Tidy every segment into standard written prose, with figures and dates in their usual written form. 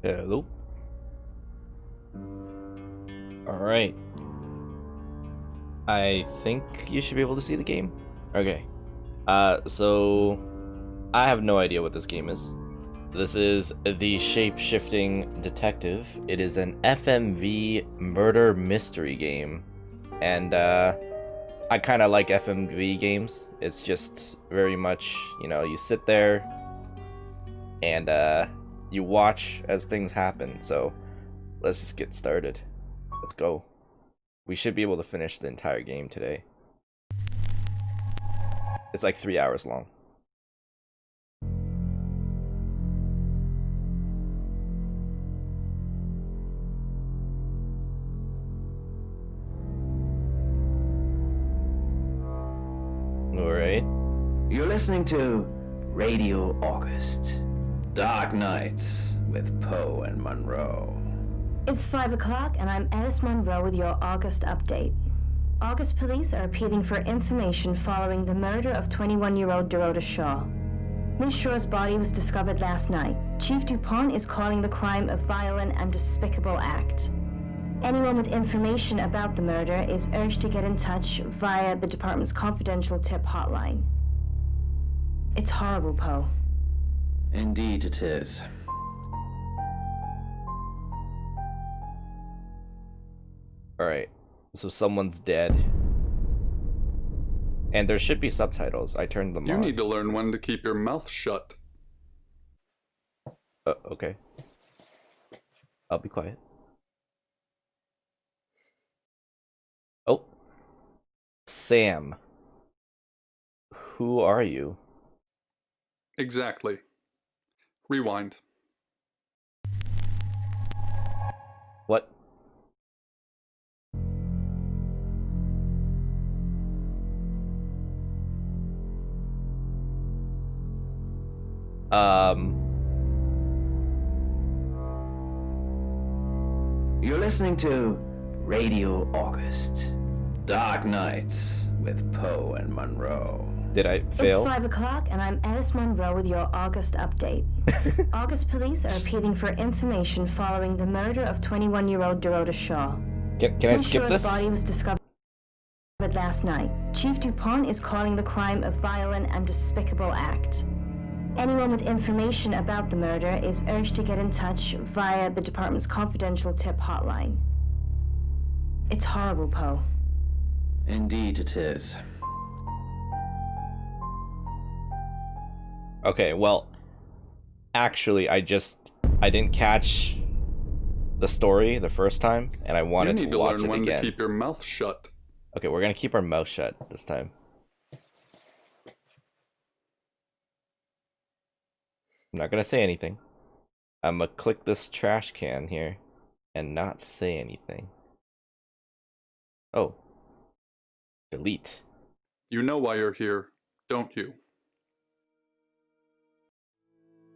Hello. Alright. I think you should be able to see the game. Okay. So I have no idea what this game is. This is the Shapeshifting Detective. It is an FMV murder mystery game. And I kind of like FMV games. It's just very much, you sit there and you watch as things happen. So let's just get started. Let's go. We should be able to finish the entire game today. It's like 3 hours long. Alright. You're listening to Radio August. Dark Nights with Poe and Monroe. It's 5 o'clock and I'm Alice Monroe with your August update. August police are appealing for information following the murder of 21-year-old Dorota Shaw. Miss Shaw's body was discovered last night. Chief DuPont is calling the crime a violent and despicable act. Anyone with information about the murder is urged to get in touch via the department's confidential tip hotline. It's horrible, Poe. Indeed it is. Alright. So someone's dead. And there should be subtitles. I turned them on. You need to learn when to keep your mouth shut. Okay. I'll be quiet. Oh. Sam. Who are you? Exactly. Rewind. What? You're listening to Radio August. Dark Nights with Poe and Monroe. Did I fail? It's 5 o'clock and I'm Alice Monroe with your August update. August police are appealing for information following the murder of 21-year-old Dorota Shaw. Can I Miss skip Shaw's this? body was discovered last night. Chief DuPont is calling the crime a violent and despicable act. Anyone with information about the murder is urged to get in touch via the department's confidential tip hotline. It's horrible, Poe. Indeed it is. Okay, well, actually, I didn't catch the story the first time, and I wanted you need to to watch learn it when again. to keep your mouth shut. Okay, we're gonna keep our mouth shut this time. I'm not gonna say anything. I'm gonna click this trash can here and not say anything. Oh. Delete. You know why you're here, don't you?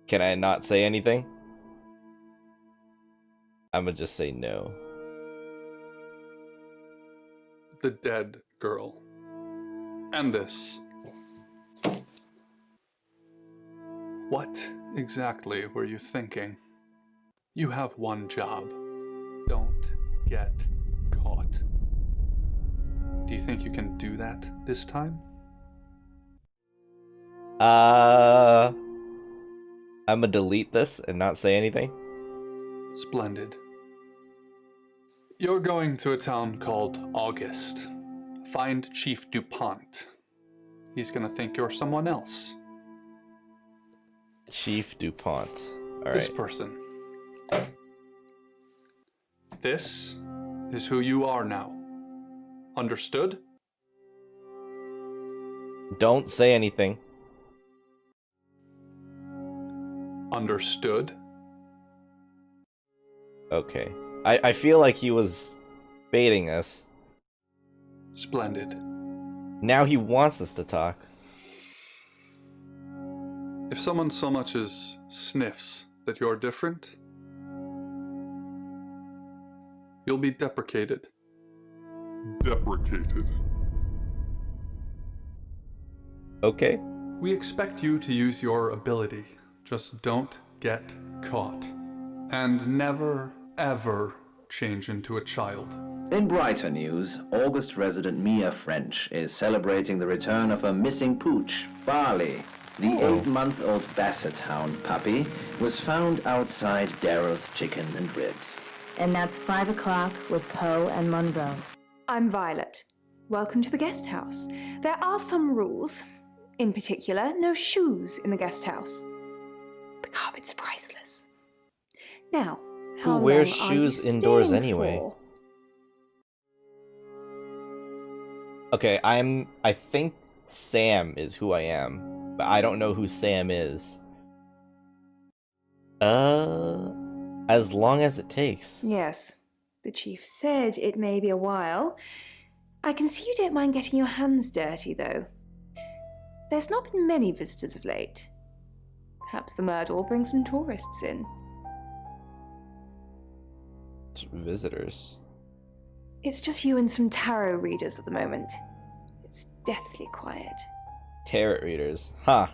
Can I not say anything? I'm gonna just say no. The dead girl. And this. What exactly were you thinking? You have one job. Don't get caught. Do you think you can do that this time? I'm gonna delete this and not say anything. Splendid. You're going to a town called August. Find Chief DuPont. He's gonna think you're someone else. Chief DuPont. This Alright. person. This is who you are now. Understood? Don't say anything. Understood? Okay. I feel like he was baiting us. Splendid. Now he wants us to talk. If someone so much as sniffs that you're different, you'll be deprecated. Deprecated. Okay. We expect you to use your ability. Just don't get caught. And never, ever change into a child. In brighter news, August resident Mia French is celebrating the return of her missing pooch, Barley. The 8-month-old Basset Hound puppy was found outside Daryl's Chicken and Ribs. And that's 5 o'clock with Poe and Monroe. I'm Violet. Welcome to the guest house. There are some rules. In particular, no shoes in the guest house. The carpet's priceless. Now, how Who wears long are shoes you indoors staying anyway? for? Okay, I think Sam is who I am, but I don't know who Sam is. As long as it takes. Yes, the chief said it may be a while. I can see you don't mind getting your hands dirty, though. There's not been many visitors of late. Perhaps the murder will bring some tourists in. Visitors. It's just you and some tarot readers at the moment. It's deathly quiet. Tarot readers. Huh.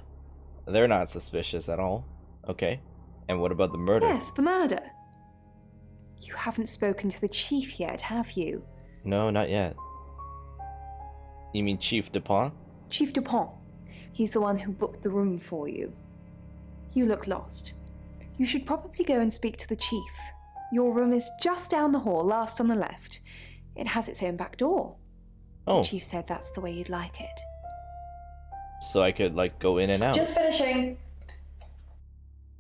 They're not suspicious at all. Okay. And what about the murder? Yes, the murder. You haven't spoken to the chief yet, have you? No, not yet. You mean Chief Dupont? Chief Dupont. He's the one who booked the room for you. You look lost. You should probably go and speak to the chief. Your room is just down the hall, last on the left. It has its own back door. Oh, The chief said that's the way you'd like it. so I could, like, go in and out. Just finishing.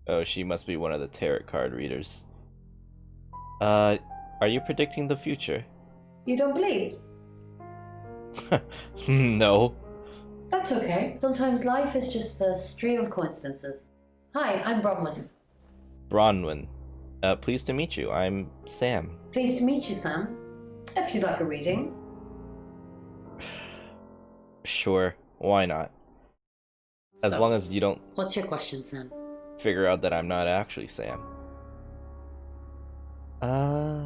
Oh, she must be one of the tarot card readers. Are you predicting the future? You don't believe? No. That's okay. Sometimes life is just a stream of coincidences. Hi, I'm Bronwyn. Bronwyn. Pleased to meet you. I'm Sam. Pleased to meet you, Sam. If you'd like a reading. Sure, why not? As So, long as you don't what's your question, Sam? figure out that I'm not actually Sam.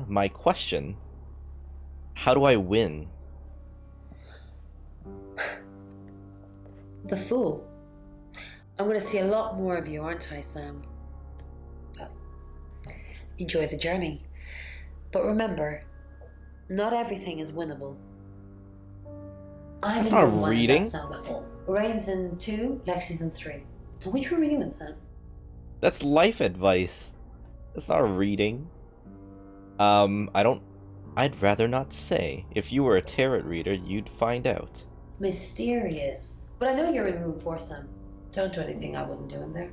My question. How do I win? The Fool. I'm going to see a lot more of you, aren't I, Sam? Well, enjoy the journey. But remember, not everything is winnable. I'm That's in not room 1, reading. that's down the hall. Lorraine's in 2, Lexi's in 3. And which room are you in, Sam? That's life advice. That's not reading. I'd rather not say. If you were a tarot reader, you'd find out. Mysterious. But I know you're in room 4, Sam. Don't do anything I wouldn't do in there.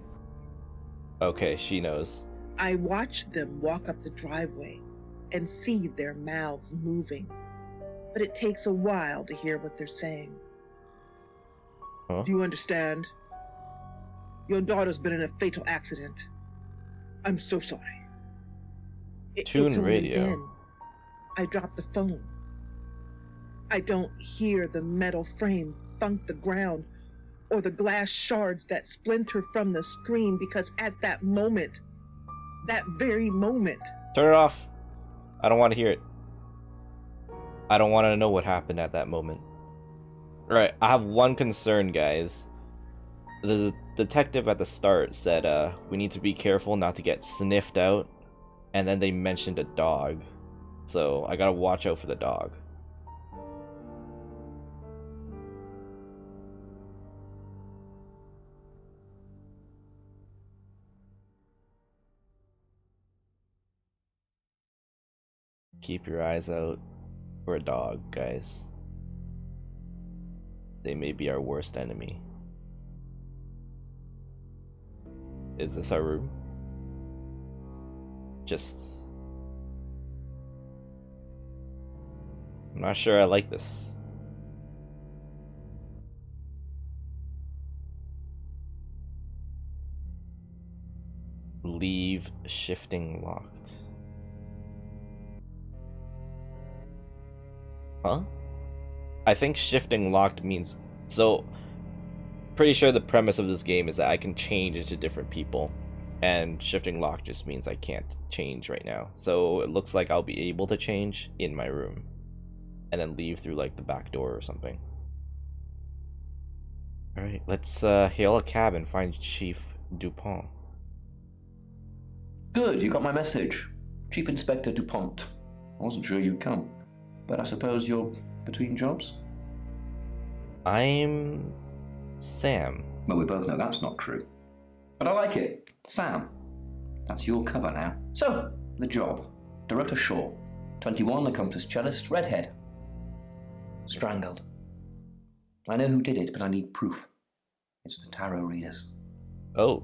Okay, she knows. I watch them walk up the driveway and see their mouths moving, but it takes a while to hear what they're saying. Huh? Do you understand? Your daughter's been in a fatal accident. I'm so sorry. Tune it's only radio. then I drop the phone. I don't hear the metal frame thunk the ground or the glass shards that splinter from the screen, because at that moment, that very moment, Turn it off. I don't want to hear it. I don't want to know what happened at that moment. Alright, I have one concern, guys. The detective at the start said, we need to be careful not to get sniffed out. And then they mentioned a dog. So, I gotta watch out for the dog. Keep your eyes out for a dog, guys. They may be our worst enemy. Is this our room? I'm not sure I like this. Leave shifting locked. Huh? I think shifting locked means... So, pretty sure the premise of this game is that I can change into different people. And shifting locked just means I can't change right now. So, it looks like I'll be able to change in my room. And then leave through, like, the back door or something. Alright, let's hail a cab and find Chief Dupont. Good, you got my message. Chief Inspector DuPont. I wasn't sure you'd come, but I suppose you're between jobs? I'm Sam. Well, we both know that's not true. But I like it. Sam. That's your cover now. So, the job. Dorota Shaw. 21, accomplished cellist, redhead. Strangled. I know who did it, but I need proof. It's the tarot readers. Oh.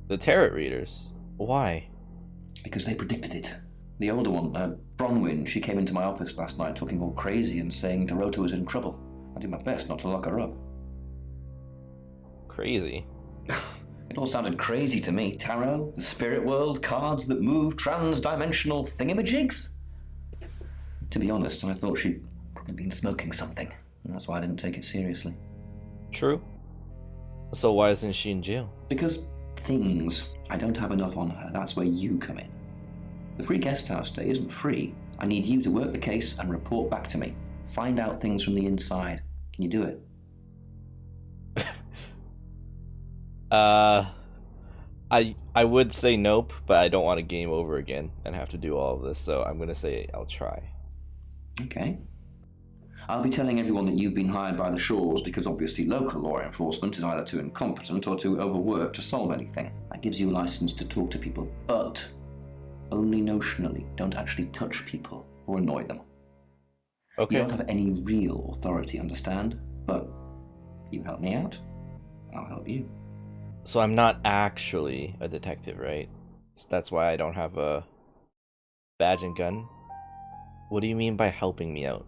The tarot readers? Why? Because they predicted it. The older one, Bronwyn, she came into my office last night talking all crazy and saying Dorota was in trouble. I did my best not to lock her up. Crazy. It all sounded crazy to me. Tarot, the spirit world, cards that move, trans-dimensional thingamajigs. To be honest, I thought she'd probably been smoking something. And that's why I didn't take it seriously. True. So why isn't she in jail? Because things. I don't have enough on her. That's where you come in. The free guest house stay isn't free. I need you to work the case and report back to me. Find out things from the inside. Can you do it? I would say nope, but I don't want to game over again and have to do all of this, so I'm gonna say I'll try. Okay. I'll be telling everyone that you've been hired by the Shaws because obviously local law enforcement is either too incompetent or too overworked to solve anything. That gives you a license to talk to people, but only notionally. Don't actually touch people or annoy them. Okay. You don't have any real authority, understand? But you help me out, I'll help you. So I'm not actually a detective, right? So that's why I don't have a badge and gun? What do you mean by helping me out?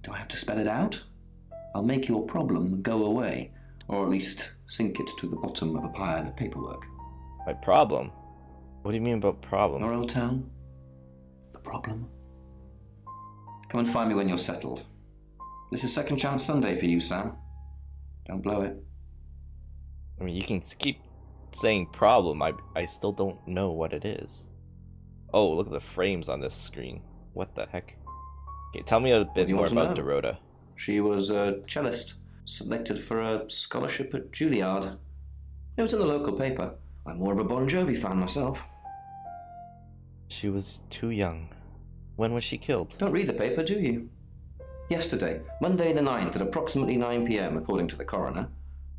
Do I have to spell it out? I'll make your problem go away, or at least sink it to the bottom of a pile of paperwork. My problem? What do you mean about problem? Your old town? The problem? Come and find me when you're settled. This is Second Chance Sunday for you, Sam. Don't blow it. I mean, you can keep saying problem, I still don't know what it is. Oh, look at the frames on this screen. What the heck? Okay, tell me a bit more about Dorota. She was a cellist, selected for a scholarship at Juilliard. It was in the local paper. I'm more of a Bon Jovi fan myself. She was too young. When was she killed? Don't read the paper, do you? Yesterday, Monday the 9th at approximately 9 p.m, according to the coroner.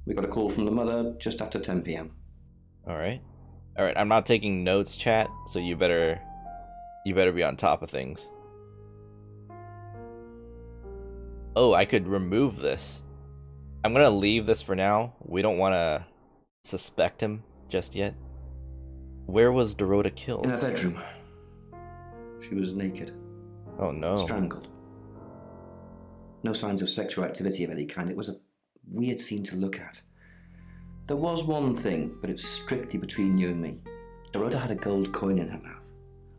We got a call from the mother just after 10 p.m. Alright. Alright, I'm not taking notes, chat, so you better be on top of things. Oh, I could remove this. I'm gonna leave this for now. We don't want to suspect him just yet. Where was Dorota killed? In her bedroom. She was naked. Oh no. Strangled. No signs of sexual activity of any kind. It was a weird scene to look at. There was one thing, but it's strictly between you and me. Dorota had a gold coin in her mouth.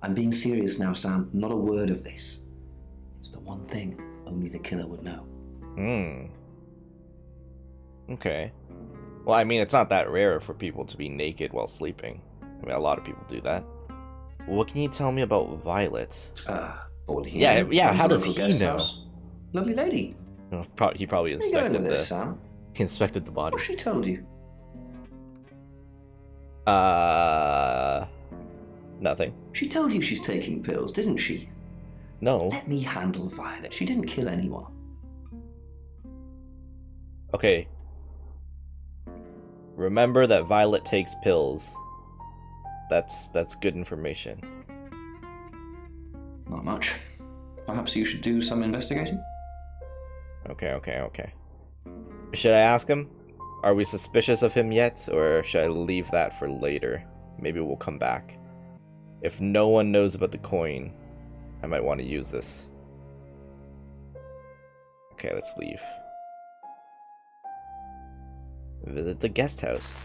I'm being serious now, Sam. Not a word of this. It's the one thing only the killer would know. Okay. Well, I mean, it's not that rare for people to be naked while sleeping. I mean, a lot of people do that. What can you tell me about Violet? All he Yeah, how does he know? House. Lovely lady. He probably inspected this, Sam? He inspected the body. What's she told you? Nothing. She told you she's taking pills, didn't she? No. Let me handle Violet. She didn't kill anyone. Okay. Remember that Violet takes pills. That's good information. Not much. Perhaps you should do some investigating? Okay. Should I ask him? Are we suspicious of him yet, or should I leave that for later? Maybe we'll come back. If no one knows about the coin, I might want to use this. Okay, let's leave. Visit the guest house.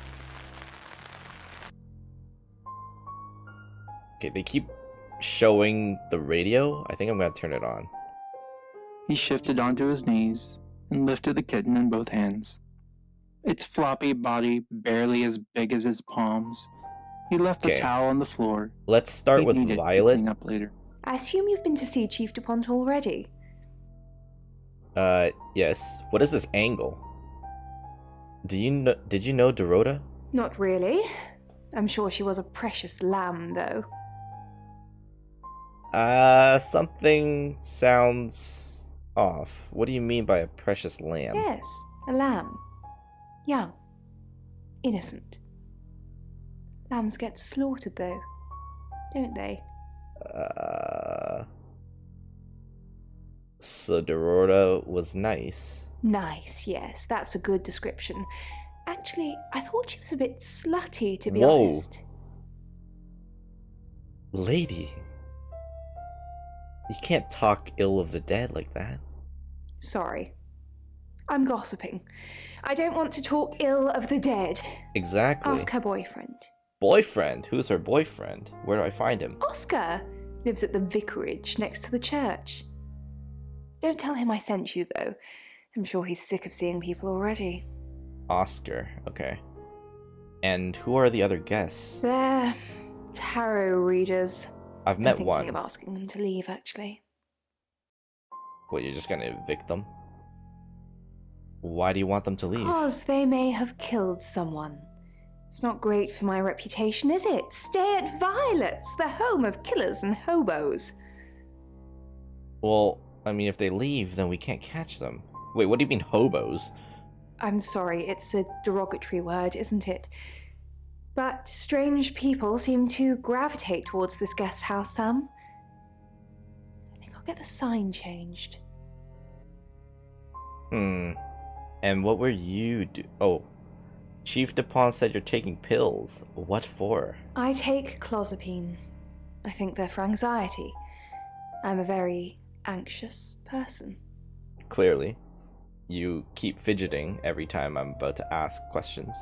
Okay, they keep showing the radio. I think I'm gonna turn it on. He shifted onto his knees and lifted the kitten in both hands. Its floppy body barely as big as his palms. He left the towel on the floor. Let's start with Violet. Clean up later. I assume you've been to see Chief DuPont already. Yes. What is this angle? Did you know Dorota? Not really. I'm sure she was a precious lamb, though. Something sounds off. What do you mean by a precious lamb? Yes, a lamb. Young. Innocent. Lambs get slaughtered, though, don't they? So Dorota was nice. Nice, yes, that's a good description. Actually, I thought she was a bit slutty, to be Whoa. honest. Lady. You can't talk ill of the dead like that. Sorry. I'm gossiping. I don't want to talk ill of the dead. Exactly. Ask her boyfriend. Boyfriend? Who's her boyfriend? Where do I find him? Oscar lives at the vicarage next to the church. Don't tell him I sent you, though. I'm sure he's sick of seeing people already. Oscar, okay. And who are the other guests? They're tarot readers. I've met I'm thinking one. of asking them to leave, actually. What, you're just gonna evict them? Why do you want them to leave? Because they may have killed someone. It's not great for my reputation, is it? Stay at Violet's, the home of killers and hobos. Well, I mean, if they leave, then we can't catch them. Wait, what do you mean hobos? I'm sorry, it's a derogatory word, isn't it? But strange people seem to gravitate towards this guest house, Sam. I think I'll get the sign changed. And what were you do? Oh, Chief DuPont said you're taking pills. What for? I take clozapine. I think they're for anxiety. I'm a very anxious person. Clearly. You keep fidgeting every time I'm about to ask questions.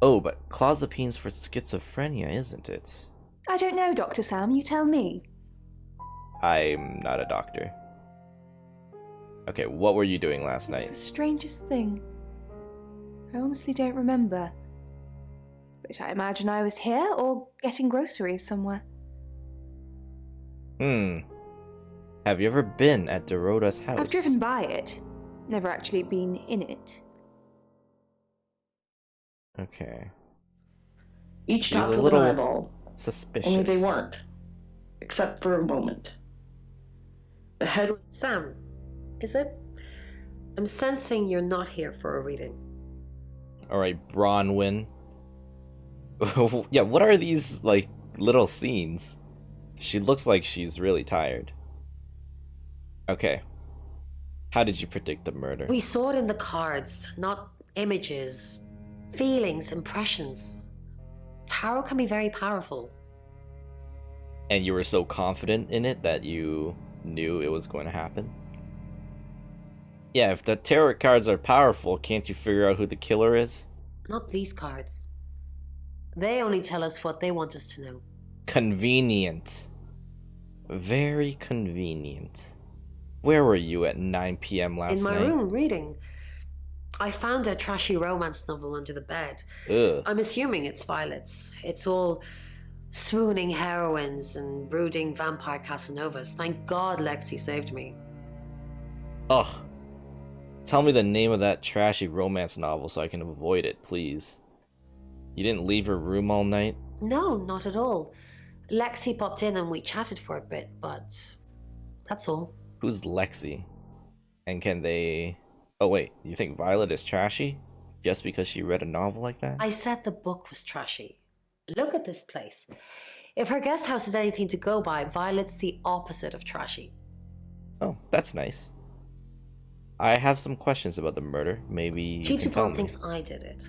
Oh, but clozapine's for schizophrenia, isn't it? I don't know, Dr. Sam, you tell me. I'm not a doctor. Okay, what were you doing last night? It's the strangest thing. I honestly don't remember. But I imagine I was here or getting groceries somewhere. Have you ever been at Dorota's house? I've driven by it. Never actually been in it. Okay. Each She's stop a was little an eyeball, suspicious. only they weren't. Except for a moment. The head... Sam, is it? I'm sensing you're not here for a reading. Alright, Bronwyn. Yeah, what are these, like, little scenes? She looks like she's really tired. Okay. How did you predict the murder? We saw it in the cards, not images, feelings, impressions. Tarot can be very powerful. And you were so confident in it that you knew it was going to happen? Yeah, if the tarot cards are powerful, can't you figure out who the killer is? Not these cards. They only tell us what they want us to know. Convenient. Very convenient. Where were you at 9 p.m. last night? In my room, reading. I found a trashy romance novel under the bed. Ugh. I'm assuming it's Violet's. It's all swooning heroines and brooding vampire Casanovas. Thank God Lexi saved me. Ugh. Tell me the name of that trashy romance novel so I can avoid it, please. You didn't leave her room all night? No, not at all. Lexi popped in and we chatted for a bit, but that's all. Who's Lexi? And can they... Oh wait, you think Violet is trashy? Just because she read a novel like that? I said the book was trashy. Look at this place. If her guest house is anything to go by, Violet's the opposite of trashy. Oh, that's nice. I have some questions about the murder. Maybe you Chief can tell DuPont me. thinks I did it.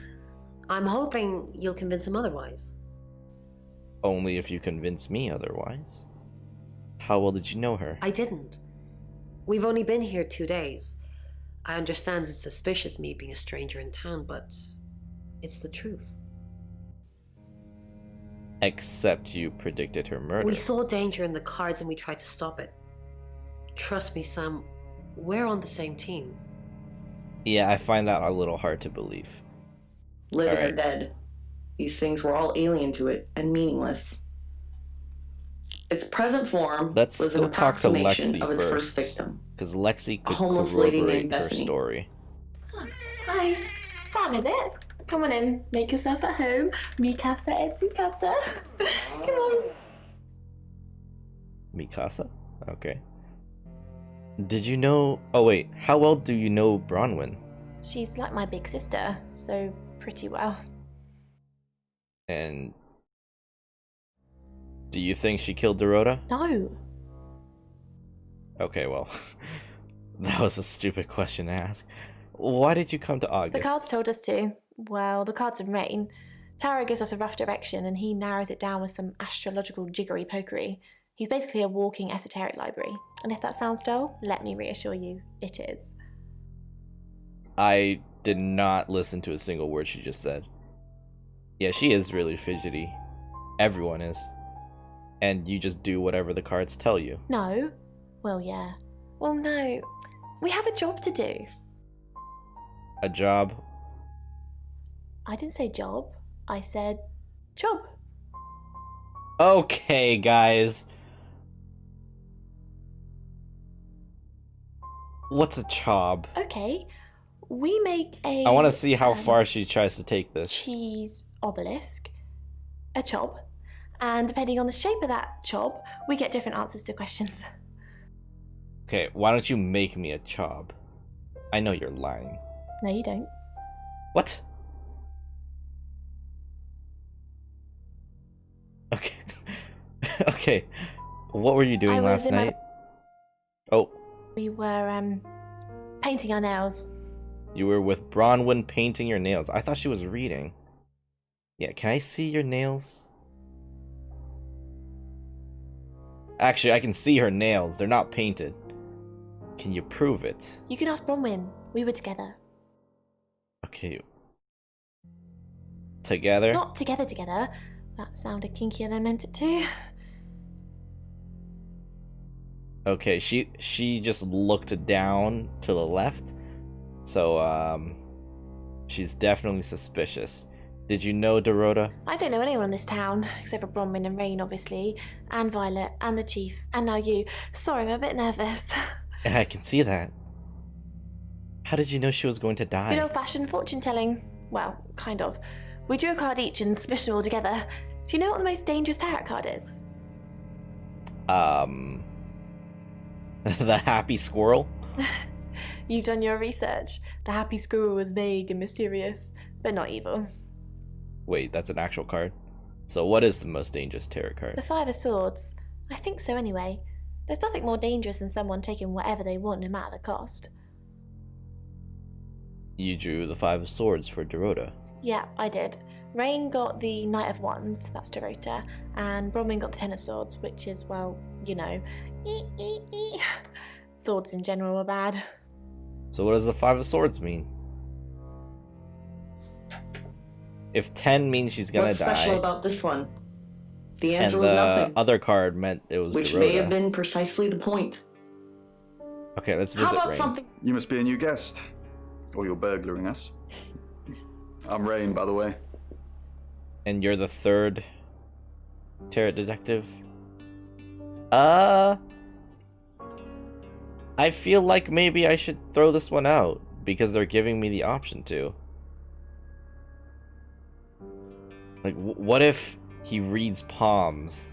I'm hoping you'll convince him otherwise. Only if you convince me otherwise. How well did you know her? I didn't. We've only been here 2 days. I understand it's suspicious me being a stranger in town, but it's the truth. Except you predicted her murder. We saw danger in the cards and we tried to stop it. Trust me, Sam, we're on the same team. Yeah, I find that a little hard to believe. living or Alright. dead. These things were all alien to it and meaningless. Its present form Let's was go an talk to approximation Lexi of its first. first victim. Because Lexi could homeless lady named corroborate her Bethany. story. Hi. Sam, is it? Come on in, make yourself at home. Mi casa es su casa. Come on. Mikasa? Okay. Did you know... Oh wait, how well do you know Bronwyn? She's like my big sister, so pretty well. And... do you think she killed Dorota? No. Okay, well... that was a stupid question to ask. Why did you come to August? The cards told us to. Well, the cards and rain. Tarot gives us a rough direction and he narrows it down with some astrological jiggery pokery. He's basically a walking esoteric library. And if that sounds dull, let me reassure you, it is. I did not listen to a single word she just said. Yeah, she is really fidgety. Everyone is. And you just do whatever the cards tell you. No. Well, yeah. Well, no. We have a job to do. A job? I didn't say job. I said job. Okay, guys. What's a job? Okay. We make a... I want to see how far she tries to take this. Cheese obelisk. A chob. And depending on the shape of that chob, we get different answers to questions. Okay, why don't you make me a job? I know you're lying. No, you don't. What? Okay. Okay. What were you doing last night? Oh. We were, painting our nails. You were with Bronwyn painting your nails. I thought she was reading. Yeah, can I see your nails? Actually, I can see her nails. They're not painted. Can you prove it? You can ask Bronwyn. We were together. Okay. Together? Not together. That sounded kinkier than I meant it to. Okay, she just looked down to the left. So, she's definitely suspicious. Did you know Dorota? I don't know anyone in this town, except for Bronwyn and Rain, obviously, and Violet, and the Chief, and now you. Sorry, I'm a bit nervous. I can see that. How did you know she was going to die? Good old-fashioned fortune-telling. Well, kind of. We drew a card each and smushed them all together. Do you know what the most dangerous tarot card is? The happy squirrel? You've done your research. The happy squirrel was vague and mysterious, but not evil. Wait, that's an actual card? So what is the most dangerous tarot card? The Five of Swords. I think so anyway. There's nothing more dangerous than someone taking whatever they want no matter the cost. You drew the Five of Swords for Dorota. Yeah, I did. Rain got the Knight of Wands, that's Dorota, and Bronwyn got the Ten of Swords, which is, well, you know, swords in general are bad. So what does the Five of Swords mean? If 10 means she's gonna die... What's special about this one? The answer and was the nothing. other card meant it was Which Dorota. may have been precisely the point. Okay, let's How visit about Rain. something... You must be a new guest. Or you're burglaring us. I'm Rain, by the way. And you're the third tarot detective? I feel like maybe I should throw this one out, because they're giving me the option to. Like, what if he reads palms?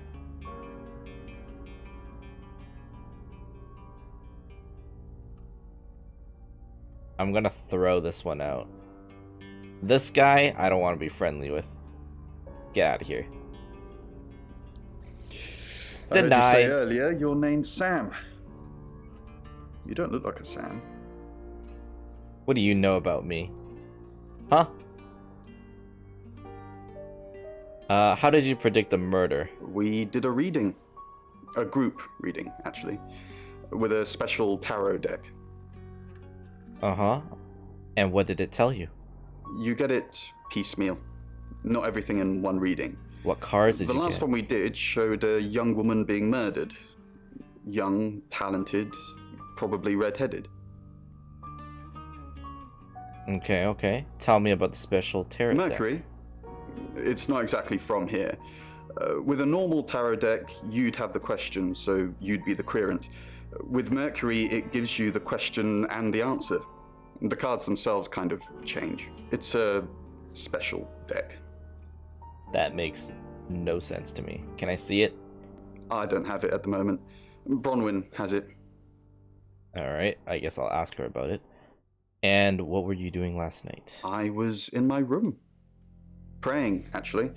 I'm gonna throw this one out. This guy, I don't want to be friendly with. Get out of here. I heard you Deny. say earlier your name's Sam. You don't look like a Sam. What do you know about me? Huh? How did you predict the murder? We did a reading. A group reading, actually. With a special tarot deck. Uh-huh. And what did it tell you? You get it piecemeal. Not everything in one reading. What cards did you get? The last one we did showed a young woman being murdered. Young, talented, probably red-headed. Okay. Tell me about the special tarot deck. Mercury? It's not exactly from here. With a normal tarot deck, you'd have the question, so you'd be the querent. With Mercury, it gives you the question and the answer. The cards themselves kind of change. It's a special deck. That makes no sense to me. Can I see it? I don't have it at the moment. Bronwyn has it. Alright, I guess I'll ask her about it. And what were you doing last night? I was in my room. Praying, actually.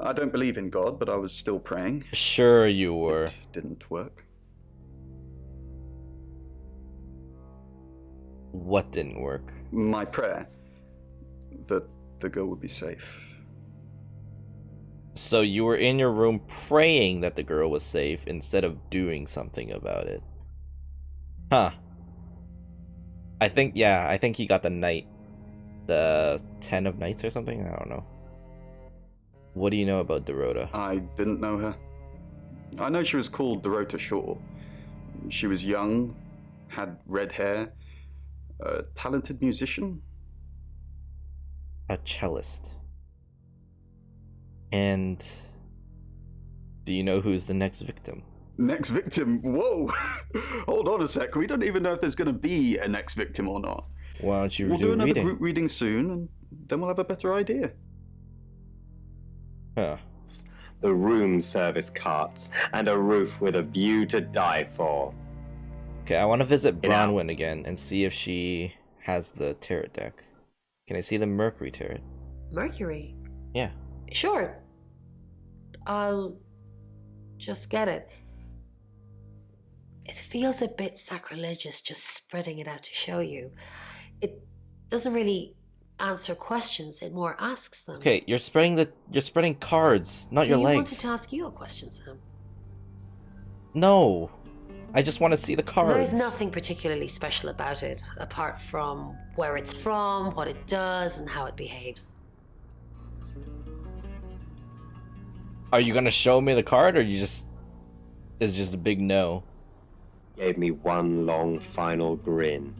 I don't believe in God, but I was still praying. Sure you were. It didn't work. What didn't work? My prayer. That the girl would be safe. So you were in your room praying that the girl was safe instead of doing something about it. Huh. I think he got the knight. The 10 of knights or something? I don't know. What do you know about Dorota? I didn't know her. I know she was called Dorota Shaw. She was young, had red hair, a talented musician. A cellist. And do you know who's the next victim? Next victim? Whoa! Hold on a sec. We don't even know if there's going to be a next victim or not. Why don't you We'll do do a another reading? group reading soon, and then we'll have a better idea. Huh. The room service carts, and a roof with a view to die for. Okay, I want to visit Get out. Bronwyn again and see if she has the tarot deck. Can I see the Mercury tarot? Mercury? Yeah. Sure. I'll just get it. It feels a bit sacrilegious just spreading it out to show you. It doesn't really answer questions, it more asks them. Okay, you're spreading cards, not your Do you legs. wanted to ask you a question, Sam? No. I just want to see the cards. There's nothing particularly special about it, apart from where it's from, what it does, and how it behaves. Are you gonna show me the card, or it's just a big no? Gave me one long final grin.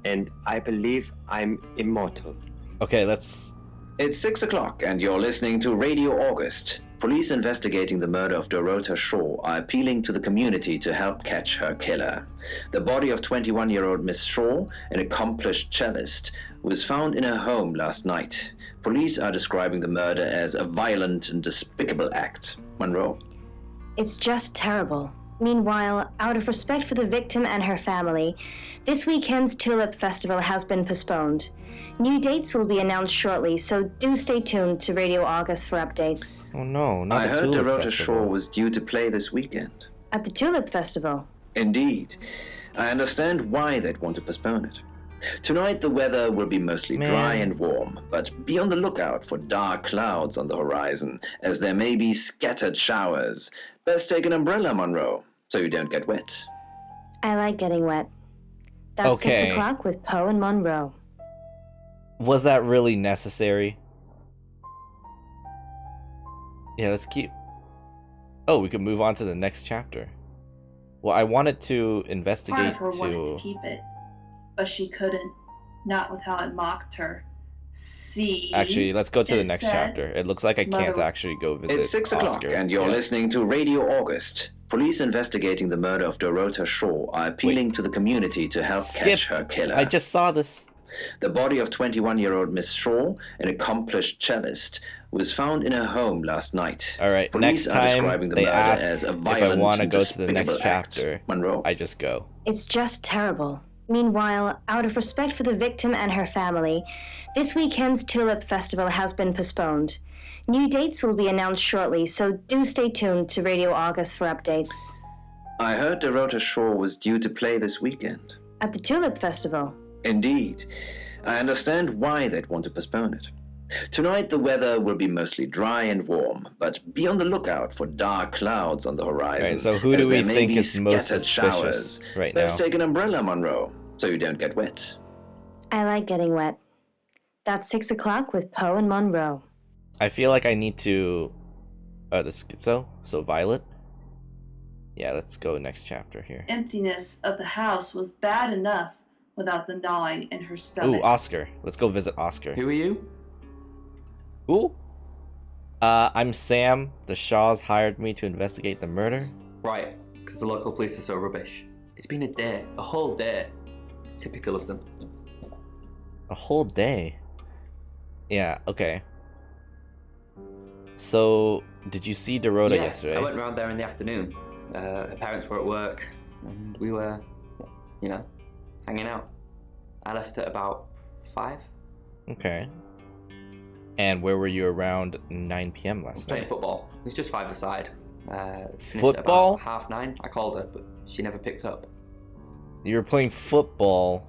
And I believe I'm immortal. Okay, let's... It's 6 o'clock, and you're listening to Radio August. Police investigating the murder of Dorota Shaw are appealing to the community to help catch her killer. The body of 21-year-old Miss Shaw, an accomplished cellist, was found in her home last night. Police are describing the murder as a violent and despicable act. Monroe? It's just terrible. Meanwhile, out of respect for the victim and her family, this weekend's Tulip Festival has been postponed. New dates will be announced shortly, so do stay tuned to Radio August for updates. Oh no, not I the heard Tulip Dorota Festival. Shaw was due to play this weekend. At the Tulip Festival? Indeed. I understand why they'd want to postpone it. Tonight the weather will be mostly dry and warm, but be on the lookout for dark clouds on the horizon, as there may be scattered showers. Best take an umbrella, Monroe, so you don't get wet. I like getting wet. That's Okay. 6 o'clock with Poe and Monroe. Was that really necessary? Yeah, let's keep... Oh, we could move on to the next chapter. Well, I wanted to investigate Part of her wanted to... to keep it, but she couldn't. Not with how it mocked her. See? Actually, let's go to the It next said, chapter. It looks like I can't Mother- actually go visit It's 6 o'clock, Oscar. and you're Yeah. listening to Radio August. Police investigating the murder of Dorota Shaw are appealing to the community to help Skip. catch her killer. I just saw this. The body of 21-year-old Miss Shaw, an accomplished cellist, was found in her home last night. All right, Police next are time describing the they murder ask as a if I violent want to and go to the next despicable act. chapter, Monroe? I just go. It's just terrible. Meanwhile, out of respect for the victim and her family, this weekend's Tulip Festival has been postponed. New dates will be announced shortly, so do stay tuned to Radio August for updates. I heard Dorota Shaw was due to play this weekend. At the Tulip Festival? Indeed. I understand why they'd want to postpone it. Tonight the weather will be mostly dry and warm, but be on the lookout for dark clouds on the horizon. Alright, so who as do we there may think be is most scattered suspicious showers. right Best now? take an umbrella, Monroe, so you don't get wet. I like getting wet. That's 6 o'clock with Poe and Monroe. I feel like I need to... the schizo? So Violet? Yeah, let's go next chapter here. Emptiness of the house was bad enough without the gnawing in her Ooh, stomach. Oscar. Let's go visit Oscar. Who are you? Ooh. I'm Sam. The Shaws hired me to investigate the murder. Right, because the local police are so rubbish. It's been a day, a whole day. It's typical of them. A whole day? Yeah, okay. So, did you see Dorota yesterday? I went round there in the afternoon. Her parents were at work, and we were, hanging out. I left at about 5. Okay. And where were you around 9 p.m. last Playing night? football. It was just 5 aside. Football? About 9:30. I called her, but she never picked up. You were playing football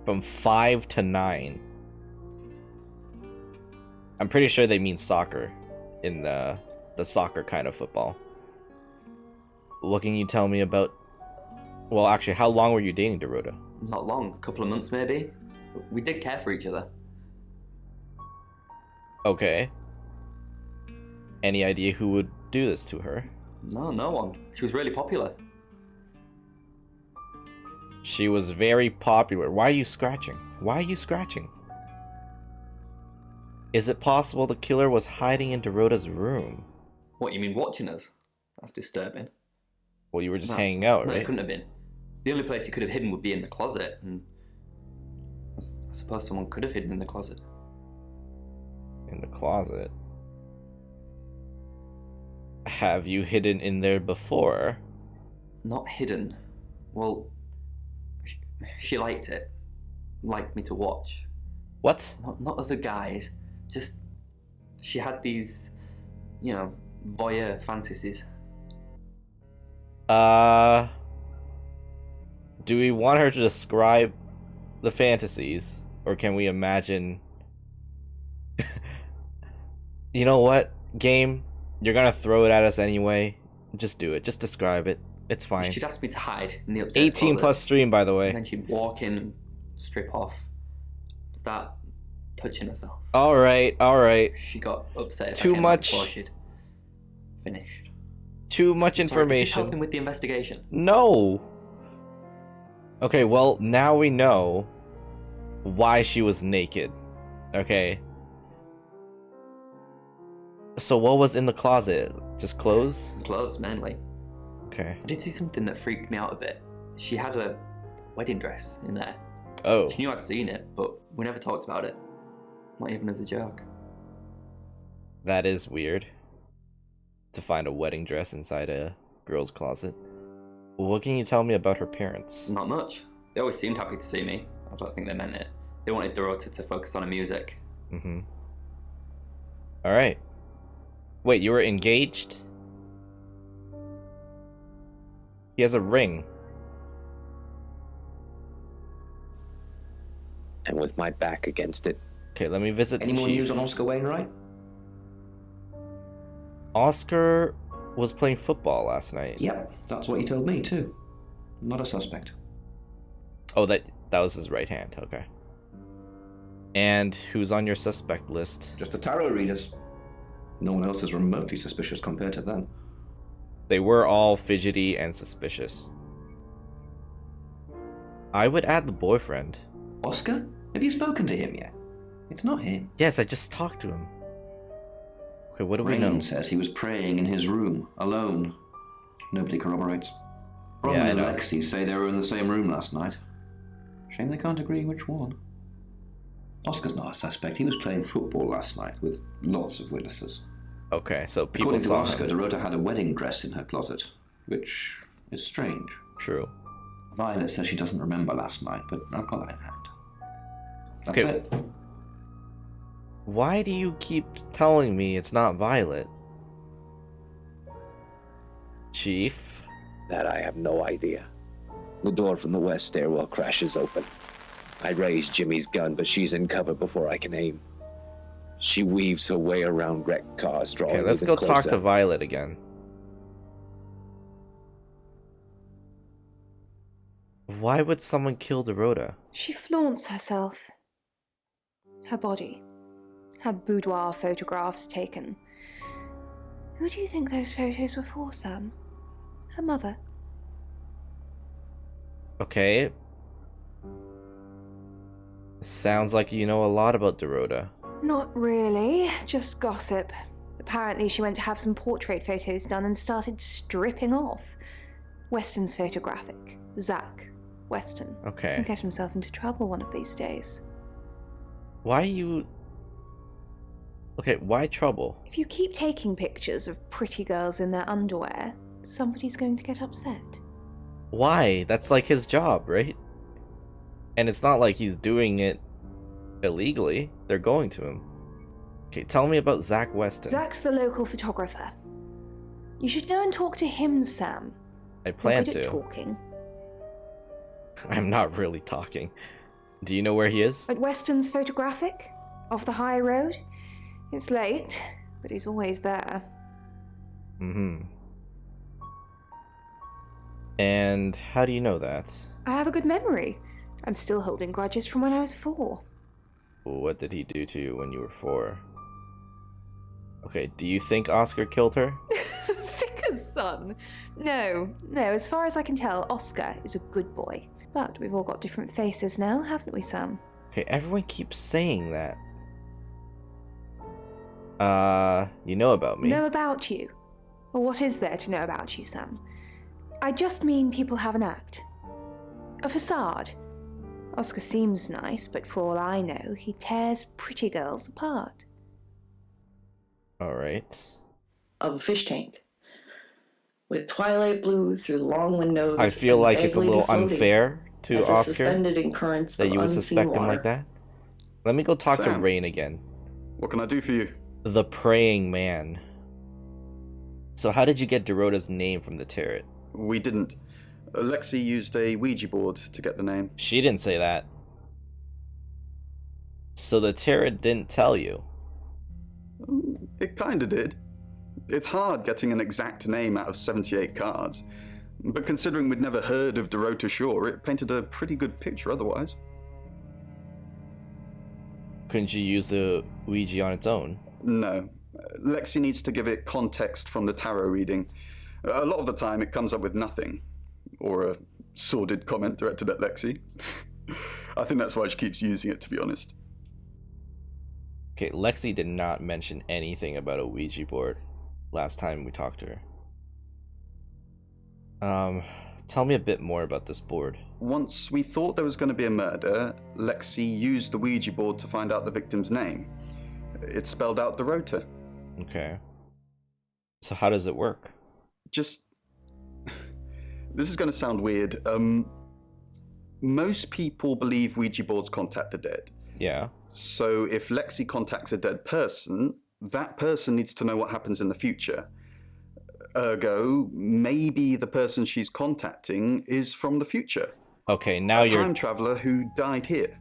from 5 to 9. I'm pretty sure they mean soccer in the soccer kind of football. What can you tell me about... Well, actually, how long were you dating Dorota? Not long, a couple of months maybe. We did care for each other. Okay. Any idea who would do this to her? No one. She was really popular. She was very popular. Why are you scratching? Why are you scratching? Is it possible the killer was hiding in Dorota's room? What, you mean watching us? That's disturbing. Well, you were just hanging out, No, right? it couldn't have been. The only place he could have hidden would be in the closet, and I suppose someone could have hidden in the closet. In the closet? Have you hidden in there before? Not hidden. Well, she liked it. Liked me to watch. What? Not other guys. Just, she had these, voyeur fantasies. Do we want her to describe the fantasies? Or can we imagine... You know what, game? You're gonna throw it at us anyway. Just do it. Just describe it. It's fine. She'd ask me to hide in the upstairs 18 closet, plus stream, by the way. And then she'd walk in and strip off. Start touching herself. Alright. She got upset. Too much. Before she'd finished. Too much Sorry, is this information. helping with the investigation? No. Okay, well, now we know why she was naked. Okay. So what was in the closet? Just clothes? Clothes, mainly. Okay. I did see something that freaked me out a bit. She had a wedding dress in there. Oh. She knew I'd seen it, but we never talked about it. Not even as a joke. That is weird. To find a wedding dress inside a girl's closet. What can you tell me about her parents? Not much. They always seemed happy to see me. I don't think they meant it. They wanted Dorota to focus on her music. Mm-hmm. Alright. Wait, you were engaged? He has a ring. And with my back against it. Okay, let me visit Any the more chief. news on Oscar Wainwright? Oscar was playing football last night. Yep, that's what he told me too. Not a suspect. Oh, that was his right hand. Okay. And who's on your suspect list? Just the tarot readers. No one else is remotely suspicious compared to them. They were all fidgety and suspicious. I would add the boyfriend. Oscar? Have you spoken to him yet? It's not him. Yes, I just talked to him. Okay, what do we know? Rain says he was praying in his room, alone. Nobody corroborates. Roman Yeah, I and know. Lexi say they were in the same room last night. Shame they can't agree which one. Oscar's not a suspect. He was playing football last night with lots of witnesses. Okay, so people According to saw Oscar, him. Dorota had a wedding dress in her closet, which is strange. True. Violet says she doesn't remember last night, but I've got that in hand. That's Okay. it. Why do you keep telling me it's not Violet? Chief? That I have no idea. The door from the west stairwell crashes open. I raise Jimmy's gun, but she's in cover before I can aim. She weaves her way around wrecked cars, drawing Okay, let's even go talk closer. to Violet again. Why would someone kill Dorota? She flaunts herself. Her body. Had boudoir photographs taken. Who do you think those photos were for, Sam? Her mother. Okay. Sounds like you know a lot about Dorota. Not really, just gossip. Apparently she went to have some portrait photos done and started stripping off. Weston's photographic. Zach. Weston. Okay. He'll get himself into trouble one of these days. Why are you Okay, why trouble? If you keep taking pictures of pretty girls in their underwear, somebody's going to get upset. Why? That's like his job, right? And it's not like he's doing it illegally. They're going to him. Okay, tell me about Zach Weston. Zach's the local photographer. You should go and talk to him, Sam. I plan You're good to. at talking. I'm not really talking. Do you know where he is? At Weston's Photographic? Off the high road? It's late, but he's always there. Mm-hmm. And how do you know that? I have a good memory. I'm still holding grudges from when I was 4. What did he do to you when you were 4? Okay, do you think Oscar killed her? Vicar's son! No, as far as I can tell, Oscar is a good boy. But we've all got different faces now, haven't we, Sam? Okay, everyone keeps saying that. You know about me. Know about you? Well, what is there to know about you, Sam? I just mean people have an act. A facade. Oscar seems nice, but for all I know, he tears pretty girls apart. Alright. Of a fish tank. With twilight blue through the long windows. I feel like it's a little unfair to Oscar that that you would suspect him like that. Let me go talk to Sam, Rain again. What can I do for you? The praying man. So how did you get Dorota's name from the turret? We didn't. Lexi used a Ouija board to get the name. She didn't say that. So the turret didn't tell you? It kinda did. It's hard getting an exact name out of 78 cards. But considering we'd never heard of Dorota Shaw, it painted a pretty good picture otherwise. Couldn't you use the Ouija on its own? No. Lexi needs to give it context from the tarot reading. A lot of the time it comes up with nothing. Or a sordid comment directed at Lexi. I think that's why she keeps using it, to be honest. Okay, Lexi did not mention anything about a Ouija board last time we talked to her. Tell me a bit more about this board. Once we thought there was going to be a murder, Lexi used the Ouija board to find out the victim's name. It spelled out Dorota. Okay. So how does it work? Just... This is going to sound weird. Most people believe Ouija boards contact the dead. Yeah. So if Lexi contacts a dead person, that person needs to know what happens in the future. Ergo, maybe the person she's contacting is from the future. Okay, now you're... A time traveler who died here.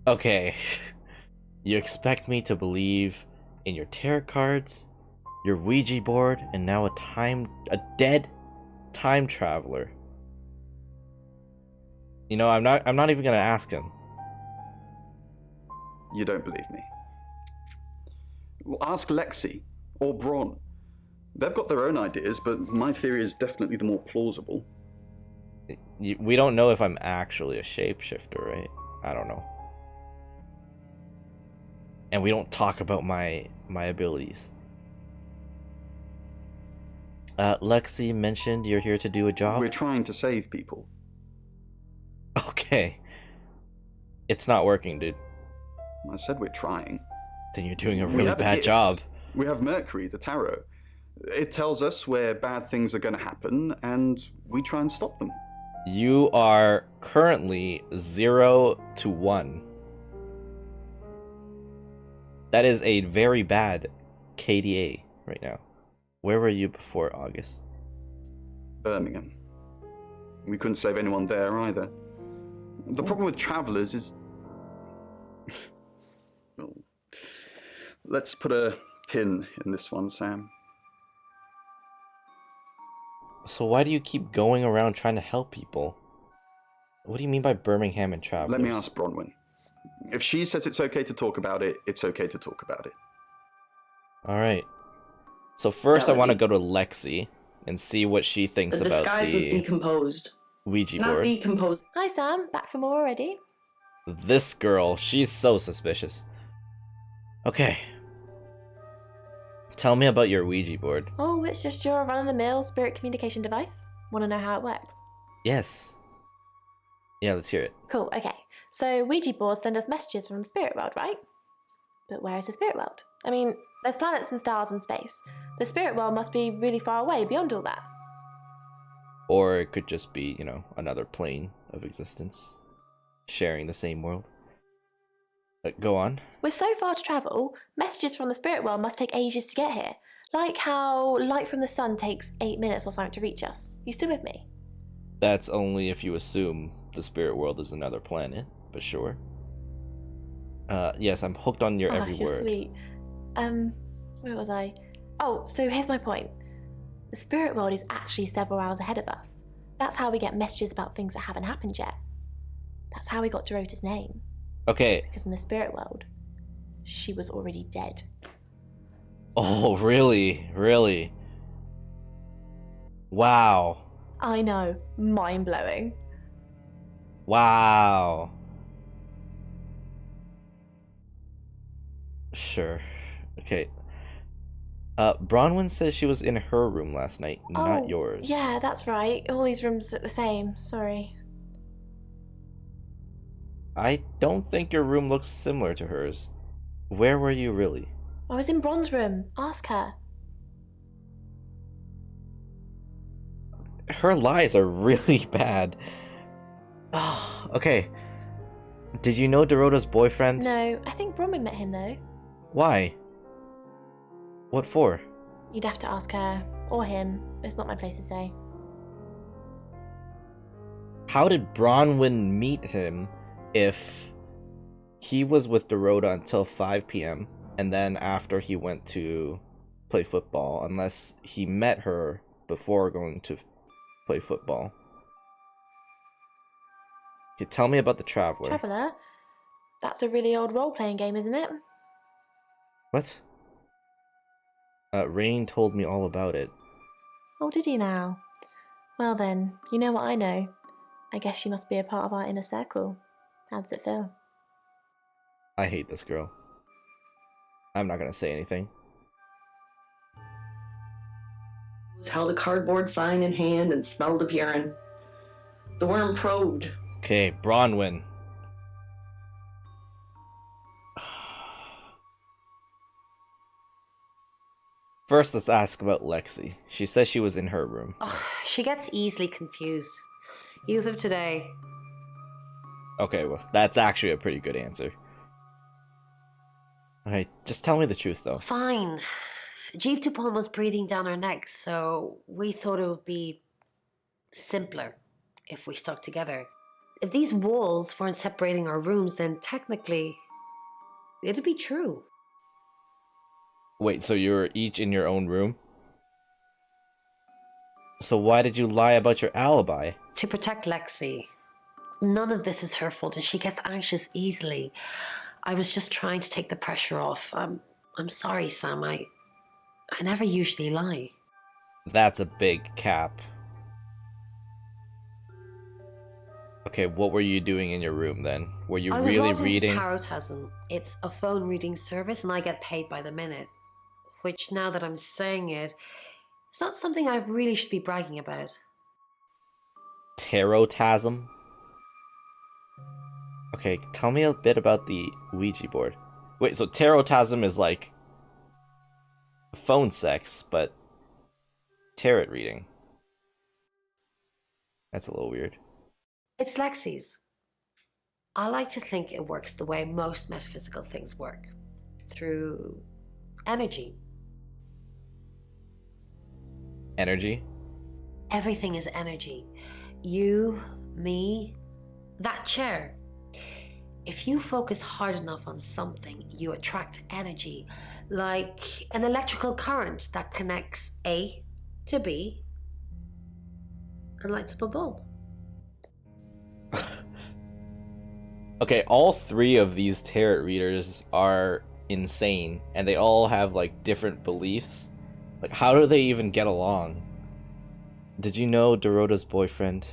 Okay. You expect me to believe in your tarot cards, your Ouija board, and now a dead time traveler. You know, I'm not even gonna ask him. You don't believe me? Well, ask Lexi or Bron. They've got their own ideas, but my theory is definitely the more plausible. We don't know if I'm actually a shapeshifter, right? I don't know. And we don't talk about my abilities. Lexi mentioned you're here to do a job? We're trying to save people. Okay. It's not working, dude. I said we're trying. Then you're doing a really bad job. We have Mercury, the tarot. It tells us where bad things are going to happen, and we try and stop them. You are currently 0 to 1. That is a very bad KDA right now. Where were you before August? Birmingham. We couldn't save anyone there either. The problem with travelers is... Well, let's put a pin in this one, Sam. So why do you keep going around trying to help people? What do you mean by Birmingham and travelers? Let me ask Bronwyn. If she says it's okay to talk about it, it's okay to talk about it. Alright. So first I want to go to Lexi and see what she thinks about disguise was decomposed. Ouija Not board. decomposed. Hi, Sam. Back from more already? This girl, she's so suspicious. Okay. Tell me about your Ouija board. Oh, it's just your run-of-the-mill spirit communication device. Want to know how it works? Yes. Yeah, let's hear it. Cool, okay. So Ouija boards send us messages from the spirit world, right? But where is the spirit world? I mean, there's planets and stars and space. The spirit world must be really far away beyond all that. Or it could just be, another plane of existence, sharing the same world. Go on. We're so far to travel, messages from the spirit world must take ages to get here. Like how light from the sun takes 8 minutes or something to reach us. You still with me? That's only if you assume the spirit world is another planet, but sure. Yes, I'm hooked on your every you're word. Sweet. Where was I? Oh, so here's my point. The spirit world is actually several hours ahead of us. That's how we get messages about things that haven't happened yet. That's how we got Dorota's name. Okay. Because in the spirit world, she was already dead. Oh, really? Really? Wow. I know. Mind-blowing. Wow. Sure. Okay. Bronwyn says she was in her room last night, not yours. Yeah, that's right. All these rooms look the same. Sorry. I don't think your room looks similar to hers. Where were you really? I was in Bron's room. Ask her. Her lies are really bad. Oh, okay. Did you know Dorota's boyfriend? No, I think Bronwyn met him though. Why? What for? You'd have to ask her. Or him. It's not my place to say. How did Bronwyn meet him if he was with Dorota until 5 p.m. and then after he went to play football, unless he met her before going to play football? Okay, tell me about the Traveler. Traveler? That's a really old role-playing game, isn't it? What? Rain told me all about it. Oh, did he now? Well then, you know what I know. I guess you must be a part of our inner circle. How does it feel? I hate this girl. I'm not gonna say anything. Held a cardboard sign in hand and smelled of urine. The worm probed. Okay, Bronwyn. First, let's ask about Lexi. She says she was in her room. Oh, she gets easily confused. Youth of today. Okay, well, that's actually a pretty good answer. Alright, just tell me the truth, though. Fine. Jeeve Dupont was breathing down her neck, so we thought it would be simpler if we stuck together. If these walls weren't separating our rooms, then technically, it'd be true. Wait, so you're each in your own room? So why did you lie about your alibi? To protect Lexi. None of this is her fault, and she gets anxious easily. I was just trying to take the pressure off. I'm sorry, Sam. I never usually lie. That's a big cap. Okay, what were you doing in your room then? Were you I was really logged reading? into Tarotasm. It's a phone reading service, and I get paid by the minute. Which, now that I'm saying it, it's not something I really should be bragging about. Tarotasm? Okay, tell me a bit about the Ouija board. Wait, so Tarotasm is like phone sex, but tarot reading. That's a little weird. It's Lexi's. I like to think it works the way most metaphysical things work. Through energy. Energy? Everything is energy. You, me, that chair. If you focus hard enough on something, you attract energy, like an electrical current that connects A to B and lights up a bulb. Okay, all three of these tarot readers are insane, and they all have like different beliefs. Like, how do they even get along? Did you know Dorota's boyfriend?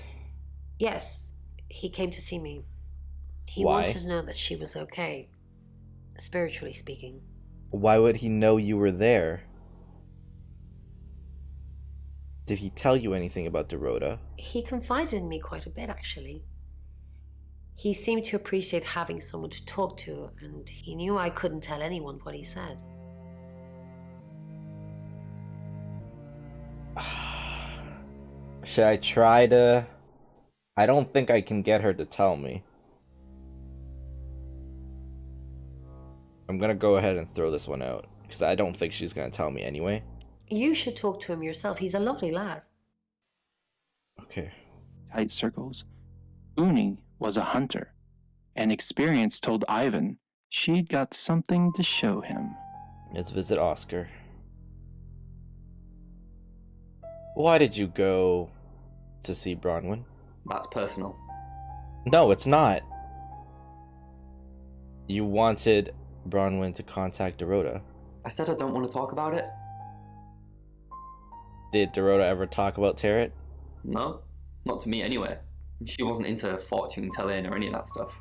Yes, he came to see me. He Why? wanted to know that she was okay, spiritually speaking. Why would he know you were there? Did he tell you anything about Dorota? He confided in me quite a bit, actually. He seemed to appreciate having someone to talk to, and he knew I couldn't tell anyone what he said. Should I try to... I don't think I can get her to tell me. I'm gonna go ahead and throw this one out, because I don't think she's gonna tell me anyway. You should talk to him yourself. He's a lovely lad. Okay. Tight circles. Uni was a hunter, and experience told Ivan she'd got something to show him. Let's visit Oscar. Why did you go to see Bronwyn? That's personal. No, it's not. You wanted Bronwyn to contact Dorota. I said I don't want to talk about it. Did Dorota ever talk about Tarot? No, not to me anyway. She wasn't into fortune telling or any of that stuff.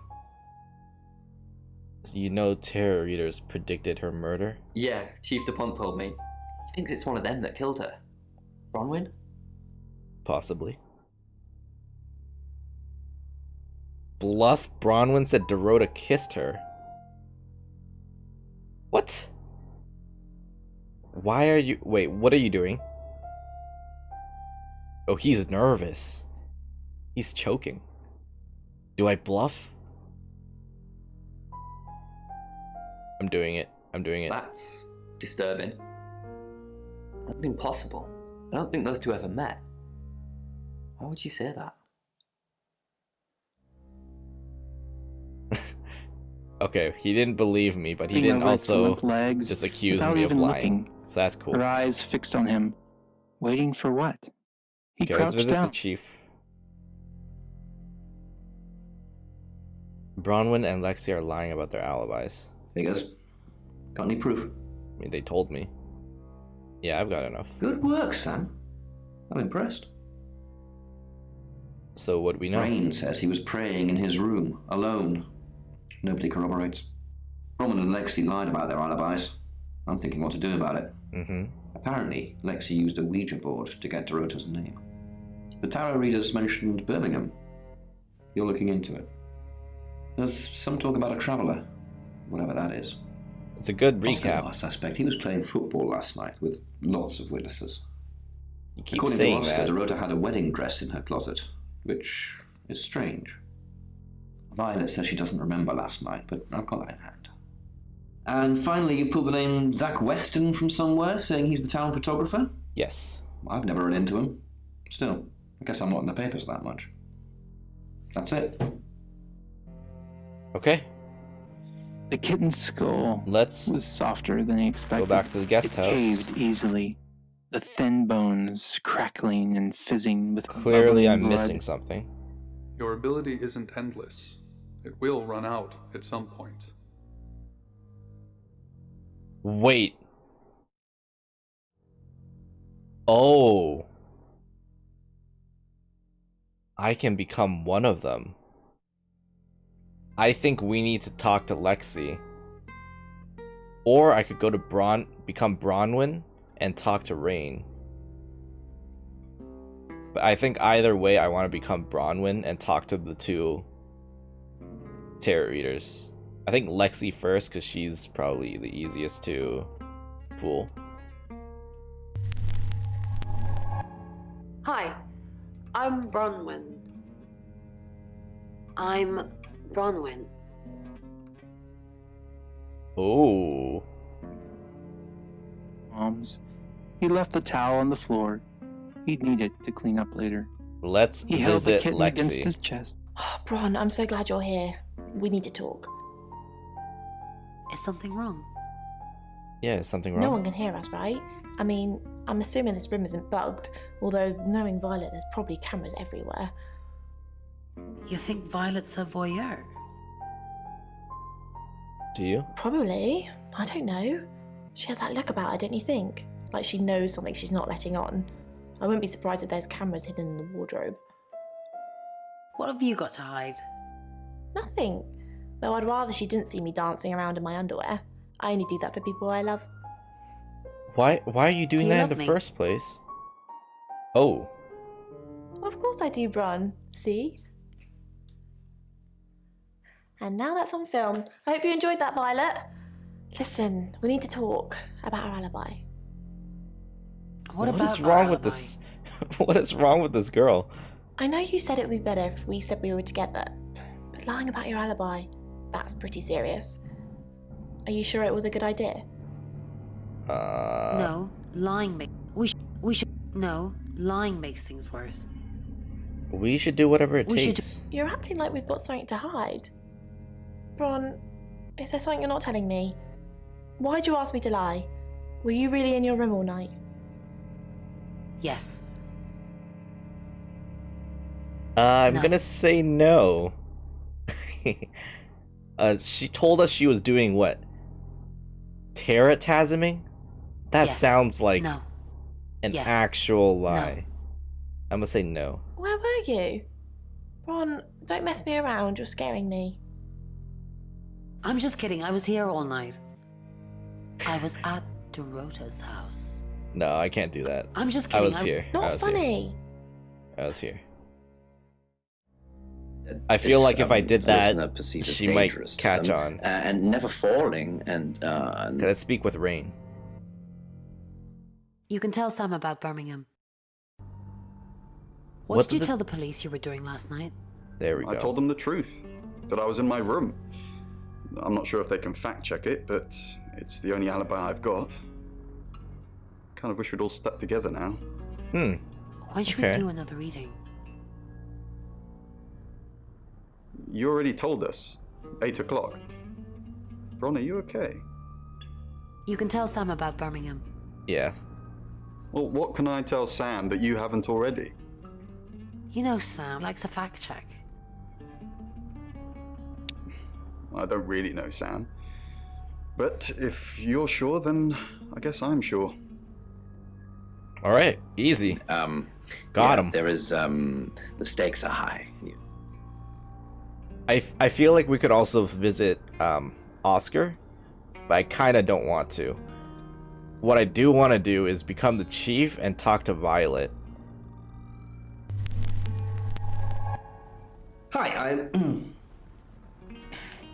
You know tarot readers predicted her murder? Yeah, Chief DuPont told me. He thinks it's one of them that killed her. Bronwyn? Possibly. Bluff Bronwyn said Dorota kissed her. What? Why are you... Wait, what are you doing? Oh, he's nervous. He's choking. Do I bluff? I'm doing it. I'm doing it. That's disturbing. That's impossible. I don't think those two ever met. Why would you say that? Okay, he didn't believe me, but he didn't also just accuse me of lying. So that's cool. Her eyes fixed on him, waiting for what? He Okay, let's crouched visit down. the chief. Bronwyn and Lexi are lying about their alibis. Figures. Got any proof? I mean, they told me. Yeah, I've got enough. Good work, Sam. I'm impressed. So what do we know? Rain says he was praying in his room, alone. Nobody corroborates. Roman and Lexi lied about their alibis. I'm thinking what to do about it. Apparently, Lexi used a Ouija board to get Dorota's name. The tarot readers mentioned Birmingham. You're looking into it. There's some talk about a traveller, whatever that is. It's a good Oscar's recap. our suspect. He was playing football last night with lots of witnesses. You keep According saying to Oscar, that. Dorota had a wedding dress in her closet, which is strange. Violet says she doesn't remember last night, but I've got that in hand. And finally, you pulled the name Zach Weston from somewhere, saying he's the town photographer? Yes. I've never run into him. Still, I guess I'm not in the papers that much. That's it. Okay. The kitten's skull was softer than he expected. Go back to the guest it house. Caved easily, the thin bones crackling and fizzing with Clearly, I'm bubbling blood. missing something. Your ability isn't endless. It will run out at some point. Wait. Oh. I can become one of them. I think we need to talk to Lexi. Or I could go to become Bronwyn and talk to Rain. But I think either way I want to become Bronwyn and talk to the two tarot readers. I think Lexi first because she's probably the easiest to fool. Hi, I'm Bronwyn. I'm Bronwyn. Oh. Arms. He left the towel on the floor. He'd need it to clean up later. Let's He held the visit kitten against Lexi. his chest. Bron, I'm so glad you're here. We need to talk. Is something wrong? Yeah, is something wrong? No one can hear us, right? I mean, I'm assuming this room isn't bugged, although knowing Violet, there's probably cameras everywhere. You think Violet's a voyeur? Do you? Probably. I don't know. She has that look about her, don't you think? Like she knows something she's not letting on. I wouldn't be surprised if there's cameras hidden in the wardrobe. What have you got to hide? Nothing. Though I'd rather she didn't see me dancing around in my underwear. I only do that for people I love. Why are you doing Do you that in love the me? first place? Oh. Of course I do, Bron. See? And now that's on film. I hope you enjoyed that, Violet. Listen, we need to talk about our alibi. What is wrong with this? What is wrong with this girl? I know you said it would be better if we said we were together, but lying about your alibi, that's pretty serious. Are you sure it was a good idea? No, lying lying makes things worse. We should do whatever it takes. You're acting like we've got something to hide. Bron, is there something you're not telling me? Why'd you ask me to lie? Were you really in your room all night? Yes. I'm gonna say no. She told us she was doing what? Terratasming? That sounds like an actual lie. I'm gonna say no. Where were you? Bron, don't mess me around, you're scaring me. I'm just kidding, I was here all night. I was at Dorota's house. No, I can't do that. I'm just kidding. I was here. Not funny. I was here. I feel like if I did that, she might catch on. And never falling, and Can I speak with Rain? You can tell Sam about Birmingham. What did you tell the police you were doing last night? There we go. I told them the truth, that I was in my room. I'm not sure if they can fact check it, but it's the only alibi I've got. Kind of wish we'd all stuck together now. When should we do another reading? You already told us. 8 o'clock. Ron, are you okay? You can tell Sam about Birmingham. Yeah. Well, what can I tell Sam that you haven't already? You know Sam likes a fact check. I don't really know Sam. But if you're sure, then I guess I'm sure. All right, easy. Got him. There is the stakes are high. I feel like we could also visit Oscar, but I kind of don't want to. What I do want to do is become the chief and talk to Violet.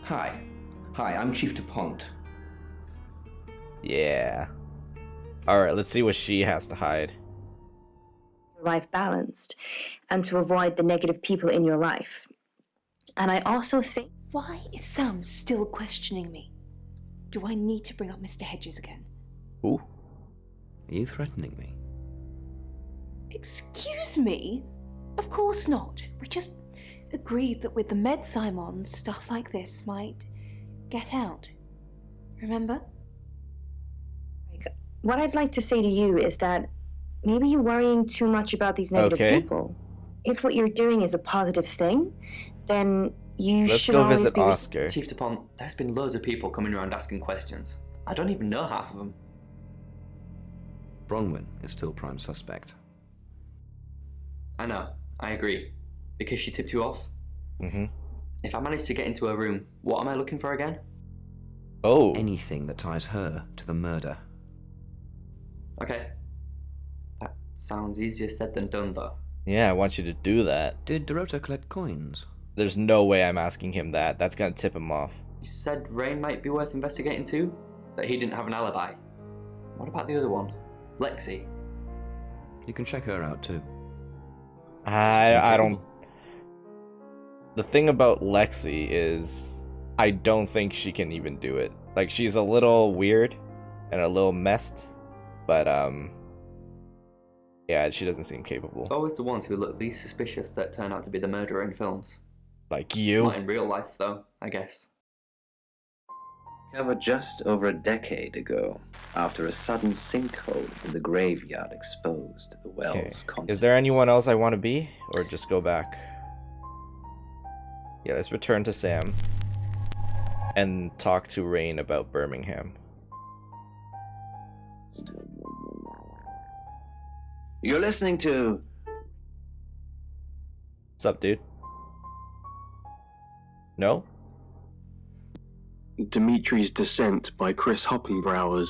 Hi, I'm Chief DuPont. Yeah. Alright, let's see what she has to hide. Life balanced, and to avoid the negative people in your life. And I also think... Why is Sam still questioning me? Do I need to bring up Mr. Hedges again? Ooh. Are you threatening me? Excuse me? Of course not. We just agreed that with the meds I'm on, stuff like this might get out. Remember? What I'd like to say to you is that maybe you're worrying too much about these negative people. If what you're doing is a positive thing, then Let's go visit Oscar. Chief DuPont, there's been loads of people coming around asking questions. I don't even know half of them. Bronwyn is still prime suspect. I know, I agree. Because she tipped you off? Mm-hmm. If I manage to get into her room, what am I looking for again? Oh. Anything that ties her to the murder. Okay. That sounds easier said than done, though. Yeah, I want you to do that. Did Dorota collect coins? There's no way I'm asking him that. That's gonna tip him off. You said Rain might be worth investigating too? That he didn't have an alibi. What about the other one? Lexi? You can check her out too. I don't... The thing about Lexi is I don't think she can even do it. Like, she's a little weird and a little messed, but yeah, she doesn't seem capable. It's always the ones who look least suspicious that turn out to be the murderer in films. Like you? Not in real life, though, I guess. Covered just over a decade ago, after a sudden sinkhole in the graveyard exposed the well's contents. Is there anyone else I want to be, or just go back? Yeah, let's return to Sam and talk to Rain about Birmingham. You're listening to... What's up, dude? No? Dimitri's Descent by Chris Hoppenbrowers,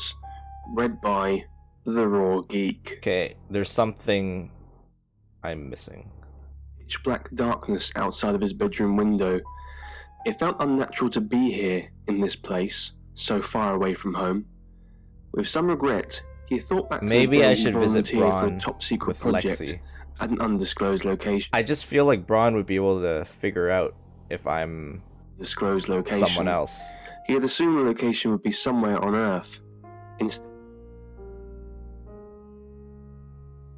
read by The Raw Geek. Okay, there's something I'm missing. Pitch black darkness outside of his bedroom window. It felt unnatural to be here, in this place, so far away from home. With some regret, he thought back to the Maybe day I he should visit volunteered for a Braun top-secret with project Lexi. at an undisclosed location. I just feel like Braun would be able to figure out if I'm Disclosed location. someone else. He had assumed the location would be somewhere on Earth.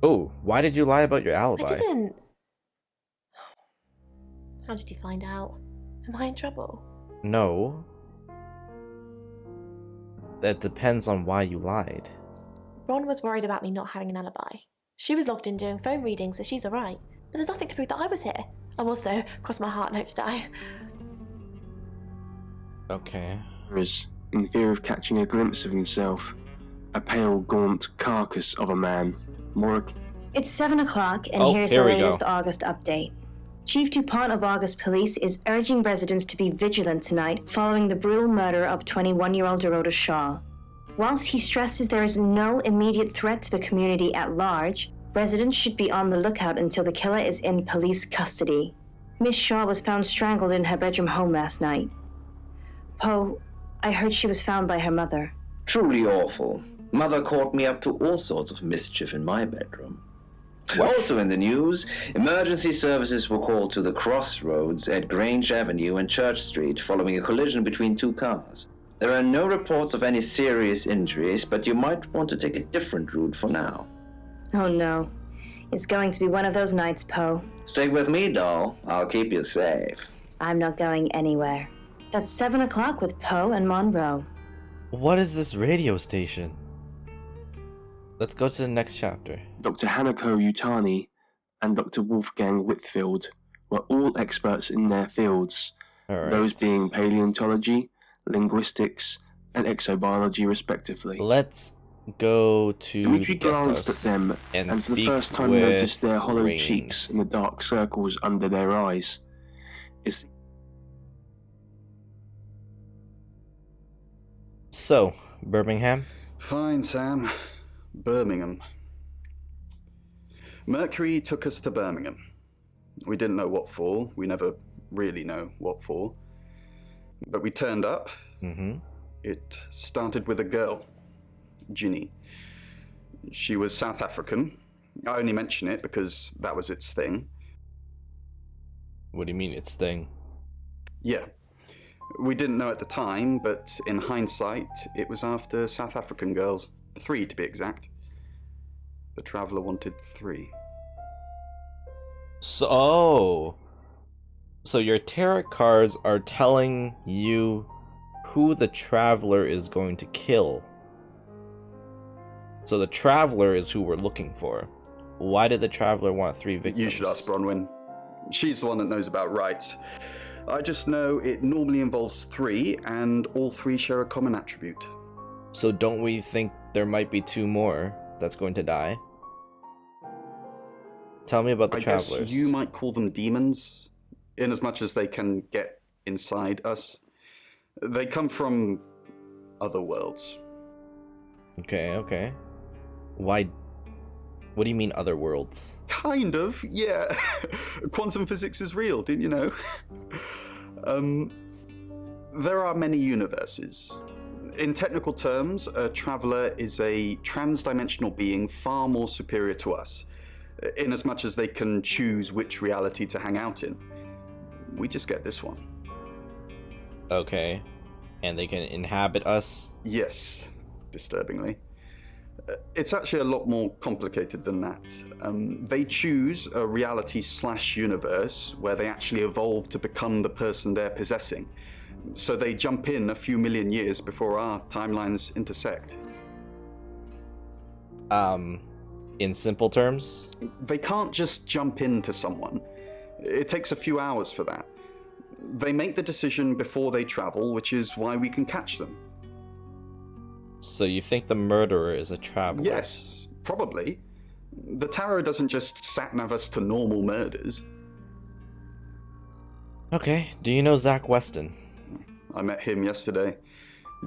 Oh, why did you lie about your alibi? I didn't. How did you find out? Am I in trouble? No. That depends on why you lied. Ron was worried about me not having an alibi. She was logged in doing phone readings, so she's alright. But there's nothing to prove that I was here. I was, though. Cross my heart and hope to die. Okay. In fear of catching a glimpse of himself, a pale, gaunt carcass of a man. It's 7 o'clock, and here's the here we latest go. August update. Chief DuPont of August Police is urging residents to be vigilant tonight following the brutal murder of 21-year-old Dorota Shaw. Whilst he stresses there is no immediate threat to the community at large, residents should be on the lookout until the killer is in police custody. Miss Shaw was found strangled in her bedroom home last night. Poe, I heard she was found by her mother. Truly awful. Mother caught me up to all sorts of mischief in my bedroom. What? Also in the news, emergency services were called to the crossroads at Grange Avenue and Church Street following a collision between two cars. There are no reports of any serious injuries, but you might want to take a different route for now. Oh no. It's going to be one of those nights, Poe. Stick with me, doll. I'll keep you safe. I'm not going anywhere. That's 7 o'clock with Poe and Monroe. What is this radio station? Let's go to the next chapter. Dr. Hanako Yutani and Dr. Wolfgang Whitfield were all experts in their fields, those being paleontology, linguistics, and exobiology respectively. Let's go to Dimitri guest glanced house at them and for the speak first time with noticed their hollow Rain. cheeks and the dark circles under their eyes. So, Birmingham? Fine, Sam. Birmingham. Mercury took us to Birmingham. We didn't know what for. We never really know what for. But we turned up. Mm-hmm. It started with a girl, Ginny. She was South African. I only mention it because that was its thing. What do you mean, its thing? Yeah. We didn't know at the time, but in hindsight, it was after South African girls. 3 to be exact. The Traveller wanted 3. So your tarot cards are telling you who the Traveler is going to kill. So the Traveler is who we're looking for. Why did the Traveler want 3 victims? You should ask Bronwyn. She's the one that knows about rights. I just know it normally involves 3, and all 3 share a common attribute. So don't we think there might be 2 more that's going to die? Tell me about the Travelers. I guess you might call them demons, in as much as they can get inside us. They come from other worlds. Okay. Why? What do you mean other worlds? Kind of, yeah. Quantum physics is real, didn't you know? There are many universes. In technical terms, a traveler is a trans-dimensional being far more superior to us, in as much as they can choose which reality to hang out in. We just get this one. Okay. And they can inhabit us? Yes, disturbingly. It's actually a lot more complicated than that. They choose a reality/universe where they actually evolve to become the person they're possessing. So they jump in a few million years before our timelines intersect. In simple terms? They can't just jump into someone. It takes a few hours for that. They make the decision before they travel, which is why we can catch them. So you think the murderer is a traveler? Yes, probably. The tarot doesn't just sat-nav us to normal murders. Okay, do you know Zach Weston? I met him yesterday,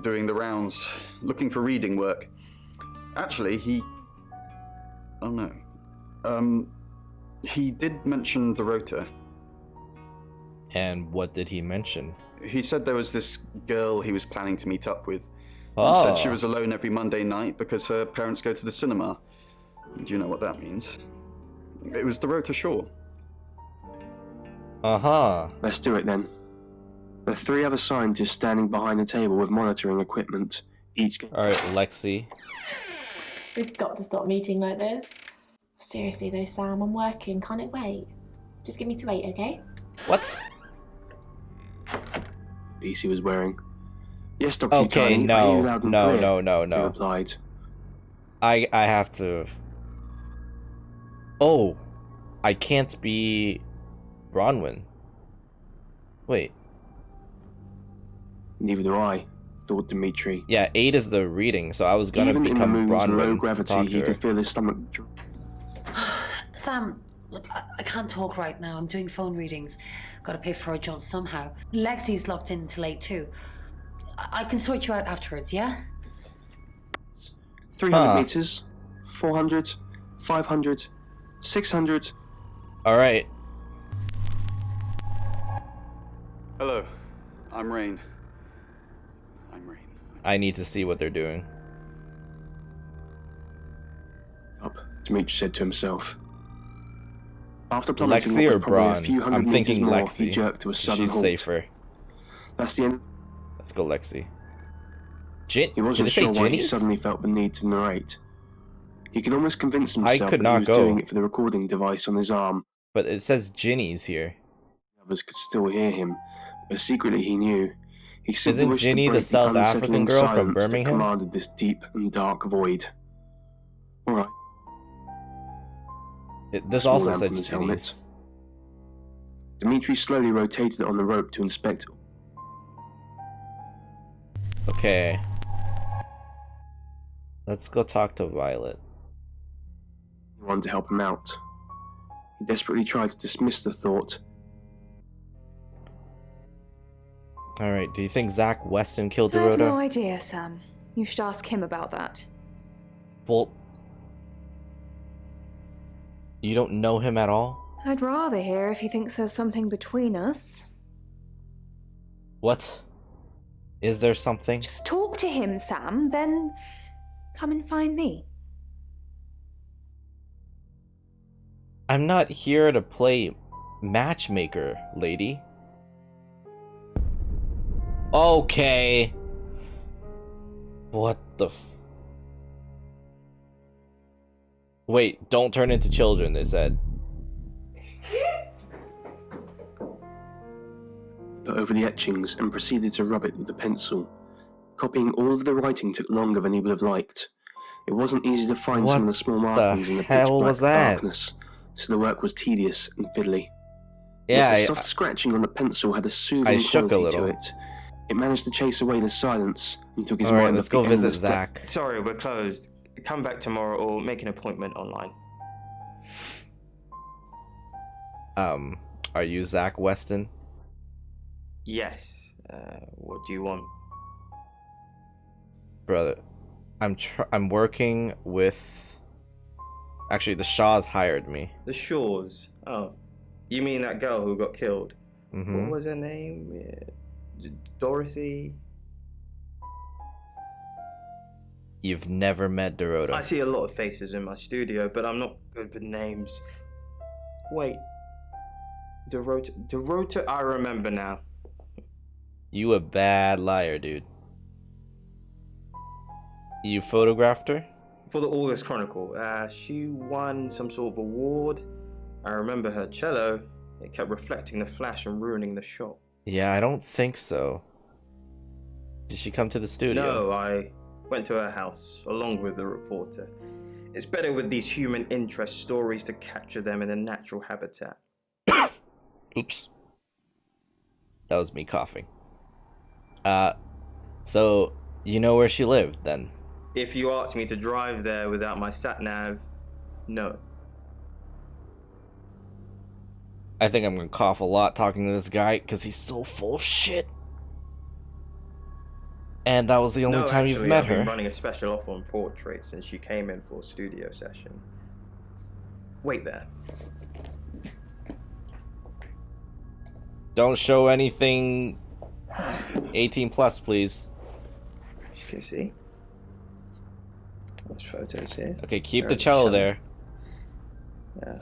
doing the rounds, looking for reading work. Actually, oh no. He did mention Dorota. And what did he mention? He said there was this girl he was planning to meet up with. Oh. Said she was alone every Monday night because her parents go to the cinema. Do you know what that means? It was Dorota Shaw. Uh-huh. Let's do it then. There are 3 other scientists standing behind the table with monitoring equipment. Alright, Lexi. We've got to stop meeting like this. Seriously though, Sam, I'm working. Can't it wait? Just get me to 8, okay? What? Piece he was wearing. Yes, Dr. Okay, Utani, no, I hear loud and no, clear, no, no, he no. replied. I have to... Oh. I can't be... Bronwyn. Wait. Neither do I, thought Dimitri. Yeah, 8 is the reading, so I was gonna Even become in the moon's low Bronwyn to gravity, talk he to her. could feel his stomach. Sam, look, I can't talk right now. I'm doing phone readings. Gotta pay for a jaunt somehow. Lexi's locked in till 8 too. I can sort you out afterwards, yeah? 300 meters, 400, 500, 600. Alright. Hello, I'm Rain. I need to see what they're doing. Up, Dimitri said to himself. After plummeting Lexi or probably a Braun? few hundred I'm thinking meters more, Lexi. he jerked to a sudden She's halt. safer. That's the end. Let's go, Lexi. He Did wasn't they say sure why he Ginny's? suddenly felt the need to narrate. He could almost convince himself could that not he was go. doing it for the recording device on his arm. But it says Ginny's here. Others could still hear him, but secretly he knew. He simply Isn't wished to Ginny the break South African unsettling girl from silence that Birmingham? commanded this deep and dark void. All right. This Small also lamp said on his helmet. Ginny's. Dimitri slowly rotated it on the rope to inspect. Okay. Let's go talk to Violet. He wanted to help him out. He desperately tried to dismiss the thought. Alright, do you think Zach Weston killed I have Dorota? no idea, Sam. You should ask him about that. Well, you don't know him at all? I'd rather hear if he thinks there's something between us. What? Is there something? Just talk to him, Sam, then come and find me. I'm not here to play matchmaker, lady. Okay. What the Wait, don't turn into children, they said. Put over the etchings and proceeded to rub it with the pencil. Copying all of the writing took longer than he would have liked. It wasn't easy to find What some of the small markings in the pitch hell black was that? darkness, so the work was tedious and fiddly. Yeah, Yet the soft scratching on the pencil had a soothing I shook a quality little. to it. It managed to chase away the silence and took his Alright, mind let's off go the visit endless Zach. Sorry, we're closed. Come back tomorrow or make an appointment online. Are you Zach Weston? Yes. What do you want? Brother, I'm working with... Actually, the Shaws hired me. The Shaws. Oh. You mean that girl who got killed? Mhm. What was her name? Dorothy? You've never met Dorota. I see a lot of faces in my studio, but I'm not good with names. Wait. Dorota, I remember now. You a bad liar, dude. You photographed her? For the August Chronicle. She won some sort of award. I remember her cello. It kept reflecting the flash and ruining the shot. Yeah, I don't think so. Did she come to the studio? No, I went to her house, along with the reporter. It's better with these human interest stories to capture them in a natural habitat. Oops. That was me coughing. So, you know where she lived, then? If you asked me to drive there without my sat-nav, no. I think I'm gonna cough a lot talking to this guy, because he's so full of shit. And that was the only time you've met I've been her. running a special offer on portraits since she came in for a studio session. Wait there. Don't show anything 18 plus, please. As you can see. There's photos here. Okay, keep the cello there. Yeah.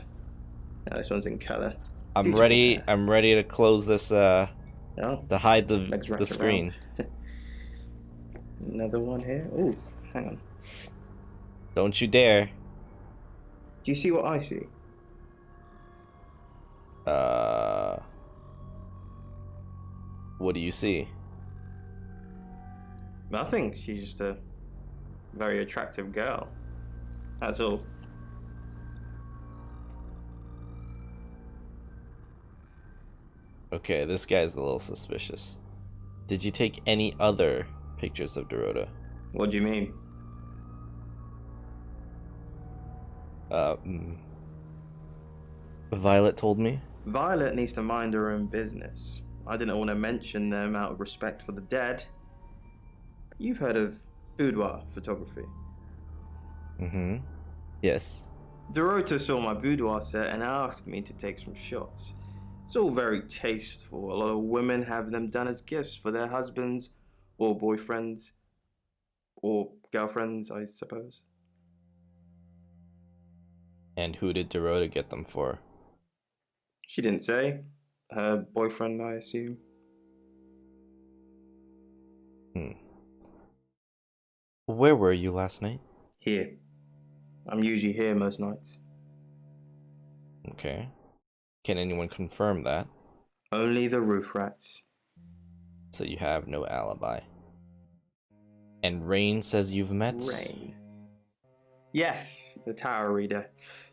Now this one's in color. I'm ready. I'm ready to close this. To hide the screen. Another one here. Oh, hang on. Don't you dare. Do you see what I see? What do you see? Nothing. She's just a very attractive girl. That's all. Okay, this guy's a little suspicious. Did you take any other pictures of Dorota? What do you mean? Violet told me. Violet needs to mind her own business. I didn't want to mention them out of respect for the dead. You've heard of boudoir photography? Mm-hmm. Yes. Dorota saw my boudoir set and asked me to take some shots. It's all very tasteful. A lot of women have them done as gifts for their husbands or boyfriends or girlfriends, I suppose. And who did Dorota get them for? She didn't say. Her boyfriend, I assume. Where were you last night? Here. I'm usually here most nights. Okay. Can anyone confirm that? Only the roof rats. So you have no alibi. And Rain says you've met? Rain. Yes, the tower reader.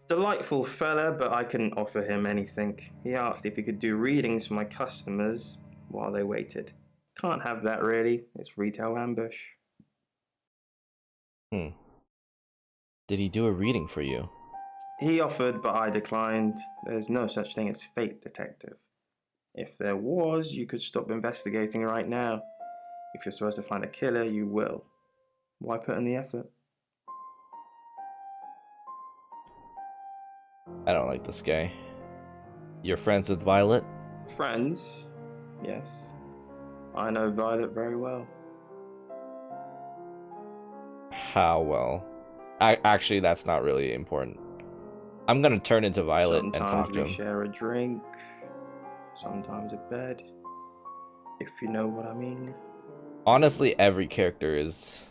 Delightful fella, but I couldn't offer him anything. He asked if he could do readings for my customers while they waited. Can't have that really. It's retail ambush. Did he do a reading for you? He offered, but I declined. There's no such thing as fate, detective. If there was, you could stop investigating right now. If you're supposed to find a killer, you will. Why put in the effort? I don't like this guy. You're friends with Violet? Friends? Yes. I know Violet very well. How well? Actually, that's not really important. I'm gonna turn into Violet and talk to him. Sometimes we share a drink, sometimes a bed, if you know what I mean. Honestly, every character is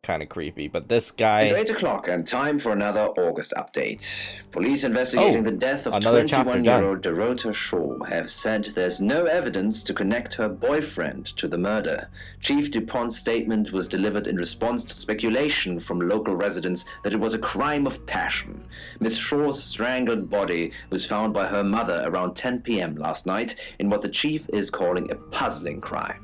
kind of creepy, but this guy... It's 8 o'clock and time for another August update. Police investigating the death of 21-year-old Dorota Shaw have said there's no evidence to connect her boyfriend to the murder. Chief DuPont's statement was delivered in response to speculation from local residents that it was a crime of passion. Miss Shaw's strangled body was found by her mother around 10 p.m. last night in what the chief is calling a puzzling crime.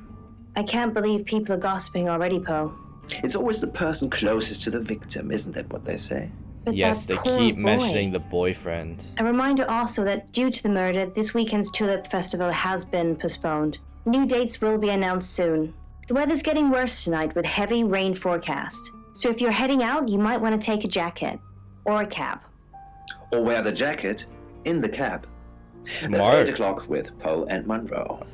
I can't believe people are gossiping already, Poe. It's always the person closest to the victim, isn't that what they say? But yes, they keep boy. mentioning the boyfriend. A reminder also that due to the murder, this weekend's Tulip Festival has been postponed. New dates will be announced soon. The weather's getting worse tonight with heavy rain forecast. So if you're heading out, you might want to take a jacket. Or a cab. Or wear the jacket in the cab. Smart. That's 8 o'clock with Poe and Monroe.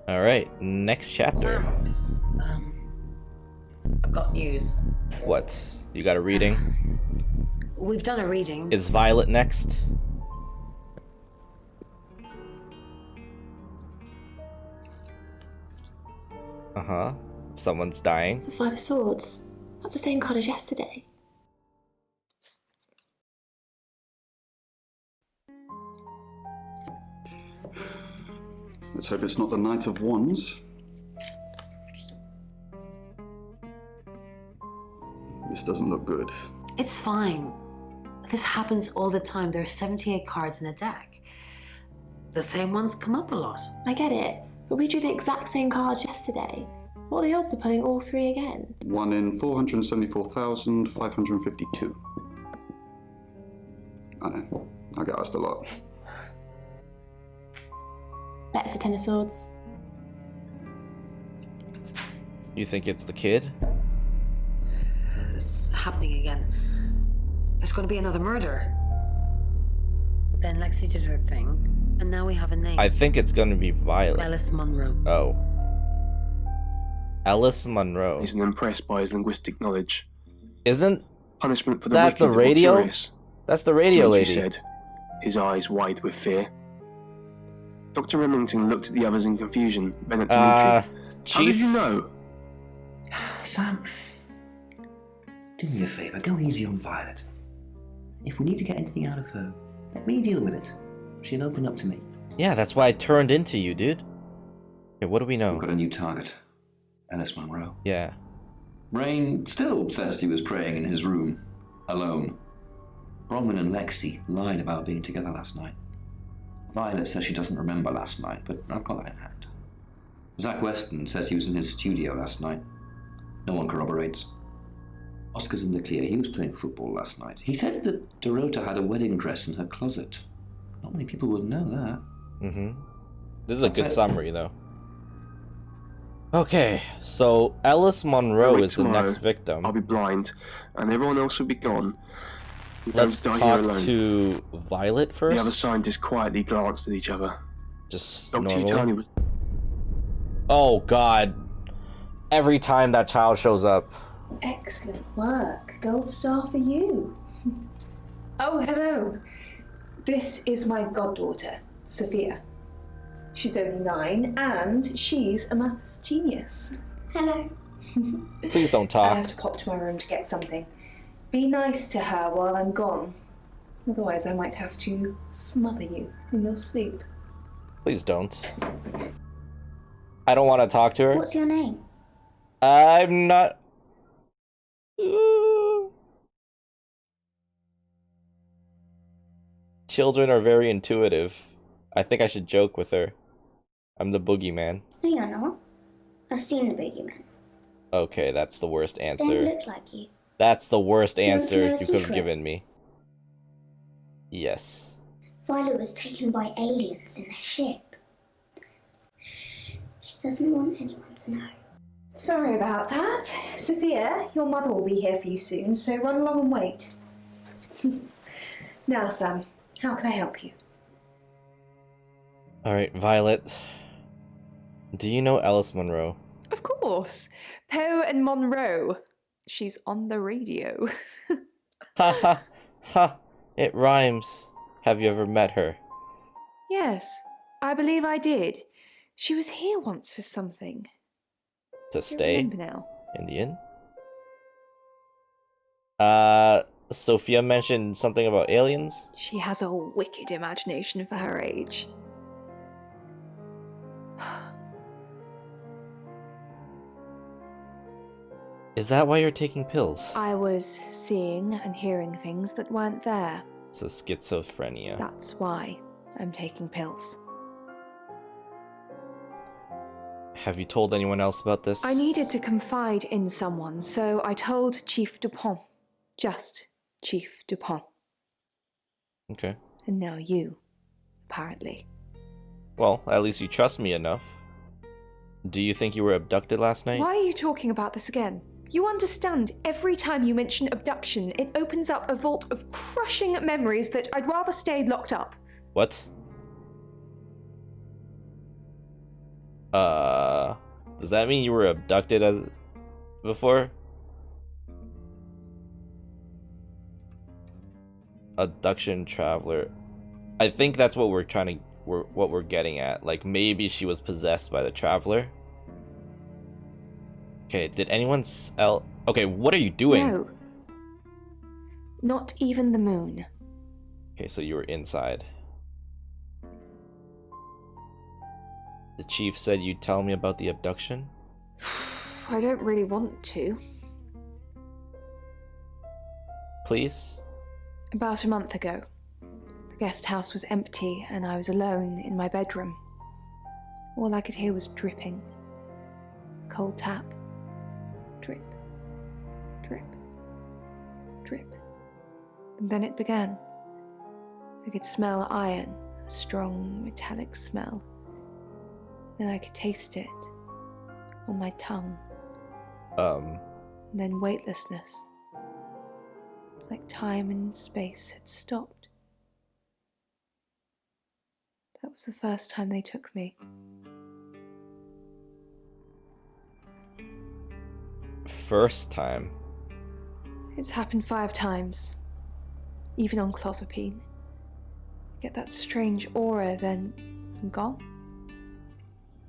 Alright, next chapter. I've got news. What? You got a reading? We've done a reading. Is Violet next? Uh-huh. Someone's dying. The Five of Swords. That's the same card as yesterday. Let's hope it's not the Knight of Wands. This doesn't look good. It's fine. This happens all the time. There are 78 cards in a deck. The same ones come up a lot. I get it, but we drew the exact same cards yesterday. What are the odds of pulling all three again? 1 in 474,552. I know. I get asked a lot. Bet it's a Ten of Swords. You think it's the kid? It's happening again. There's going to be another murder. Then Lexi did her thing. And now we have a name. I think it's gonna be Violet. Ellis Monroe. Oh. Ellis Monroe. Isn't impressed by his linguistic knowledge. Isn't punishment for the that the wicked or radio? curious? That's the radio Matthew lady. said, his eyes wide with fear. Dr. Remington looked at the others in confusion. Then at Dimitri. Chief? How did you know? Sam, do me a favour, go easy on Violet. If we need to get anything out of her, let me deal with it. She'll open up to me. Yeah, that's why I turned into you, dude. Okay, what do we know? We've got a new target. Ellis Monroe. Yeah. Rain still says he was praying in his room, alone. Bronwyn and Lexi lied about being together last night. Violet says she doesn't remember last night, but I've got that in hand. Zach Weston says he was in his studio last night. No one corroborates. Oscar's in the clear. He was playing football last night. He said that Dorota had a wedding dress in her closet. Not many people would know that. Mm-hmm. This is a good summary, though. Okay, so Ellis Monroe is the next victim. I'll be blind, and everyone else will be gone. Let's talk to Violet first. The other scientists quietly glanced at each other. Just Dr. normally. Utani was... Oh God! Every time that child shows up. Excellent work. Gold star for you. Oh, hello. This is my goddaughter, Sophia. She's only 9, and she's a maths genius. Hello. Please don't talk. I have to pop to my room to get something. Be nice to her while I'm gone. Otherwise, I might have to smother you in your sleep. Please don't. I don't want to talk to her. What's your name? I'm not... Children are very intuitive. I think I should joke with her. I'm the boogeyman. No, you're not. I've seen the boogeyman. Okay, that's the worst They answer. don't look like you. That's the worst Do you want to answer know a you could have secret? given me. Yes. Violet was taken by aliens in their ship. Shh. She doesn't want anyone to know. Sorry about that. Sophia, your mother will be here for you soon, so run along and wait. Now, Sam, how can I help you? Alright, Violet. Do you know Ellis Monroe? Of course. Poe and Monroe. She's on the radio. Ha ha ha! It rhymes. Have you ever met her? Yes, I believe I did. She was here once for something. To I stay remember now. in the inn? Sophia mentioned something about aliens? She has a wicked imagination for her age. Is that why you're taking pills? I was seeing and hearing things that weren't there. It's a schizophrenia. That's why I'm taking pills. Have you told anyone else about this? I needed to confide in someone, so I told Chief Dupont. Just Chief Dupont. Okay. And now you, apparently. Well, at least you trust me enough. Do you think you were abducted last night? Why are you talking about this again? You understand, every time you mention abduction, it opens up a vault of crushing memories that I'd rather stayed locked up. What? Does that mean you were abducted as before? Abduction traveler. I think that's what we're trying to what we're getting at. Like maybe she was possessed by the traveler. Okay, did anyone sell? Okay, what are you doing? No. Not even the moon. Okay, so you were inside. The chief said you'd tell me about the abduction? I don't really want to. Please? About a month ago. The guest house was empty and I was alone in my bedroom. All I could hear was dripping. Cold tap. Drip. Drip. Drip. And then it began. I could smell iron, a strong metallic smell. Then I could taste it on my tongue. And then weightlessness. Like time and space had stopped. That was the first time they took me. First time? It's happened 5 times. Even on clozapine. Get that strange aura, then I'm gone.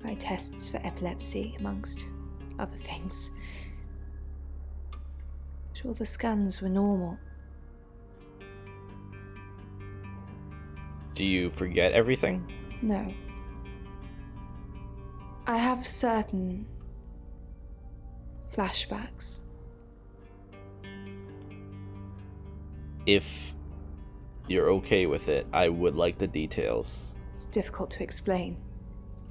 By tests for epilepsy, amongst other things. But all the scans were normal. Do you forget everything? No. I have certain flashbacks. If you're okay with it, I would like the details. It's difficult to explain.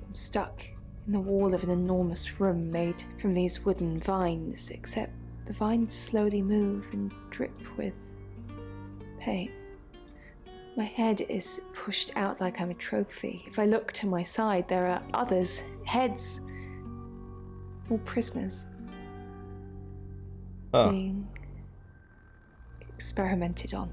I'm stuck in the wall of an enormous room made from these wooden vines, except the vines slowly move and drip with pain. My head is pushed out like I'm a trophy. If I look to my side, there are others, heads, all prisoners. Being experimented on.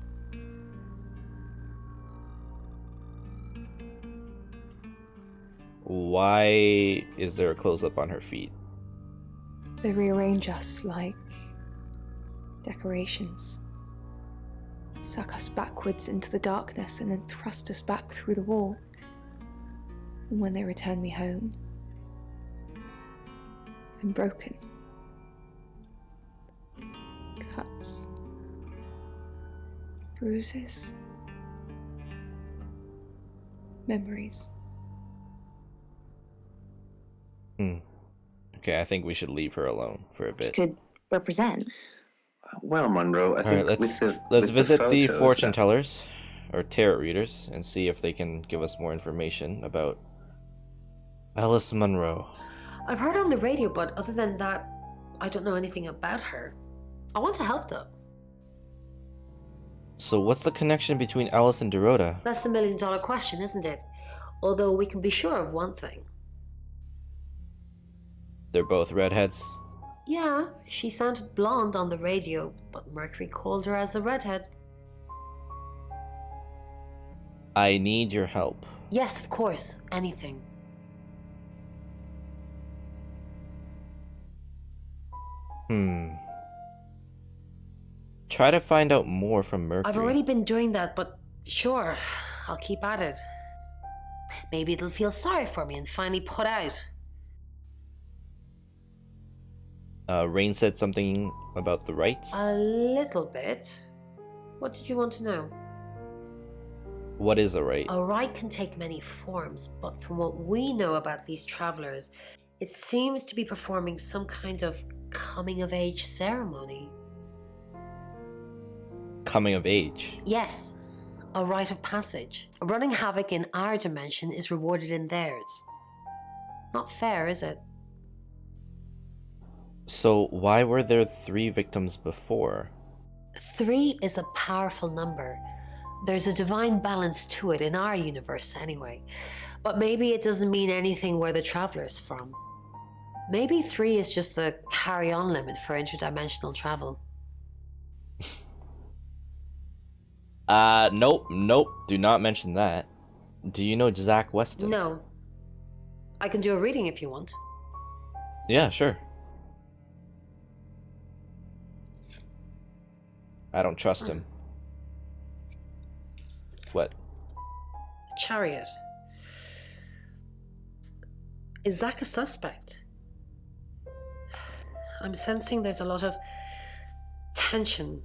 Why is there a close-up on her feet? They rearrange us like decorations. Suck us backwards into the darkness and then thrust us back through the wall. And when they return me home, I'm broken. Cuts. Bruises. Memories. Okay, I think we should leave her alone for a bit. Could represent. Well, Monroe, I think Alright, let's visit the photos, fortune tellers, or tarot readers, and see if they can give us more information about Alice Munro. I've heard on the radio, but other than that, I don't know anything about her. I want to help though. So what's the connection between Alice and Dorota? That's the million-dollar question, isn't it? Although we can be sure of one thing. They're both redheads. Yeah, she sounded blonde on the radio, but Mercury called her as a redhead. I need your help. Yes, of course. Anything. Try to find out more from Mercury. I've already been doing that, but sure, I'll keep at it. Maybe it'll feel sorry for me and finally put out. Rain said something about the rights. A little bit. What did you want to know? What is a right? A right can take many forms, but from what we know about these travelers, it seems to be performing some kind of coming-of-age ceremony. Coming of age? Yes, a rite of passage. Running havoc in our dimension is rewarded in theirs. Not fair, is it? So why were there 3 victims before? 3 is a powerful number. There's a divine balance to it in our universe anyway. But maybe it doesn't mean anything where the traveler's from. Maybe 3 is just the carry-on limit for interdimensional travel. Nope. Do not mention that. Do you know Zach Weston? No. I can do a reading if you want. Yeah, sure. I don't trust him. What? Chariot. Is Zach a suspect? I'm sensing there's a lot of tension,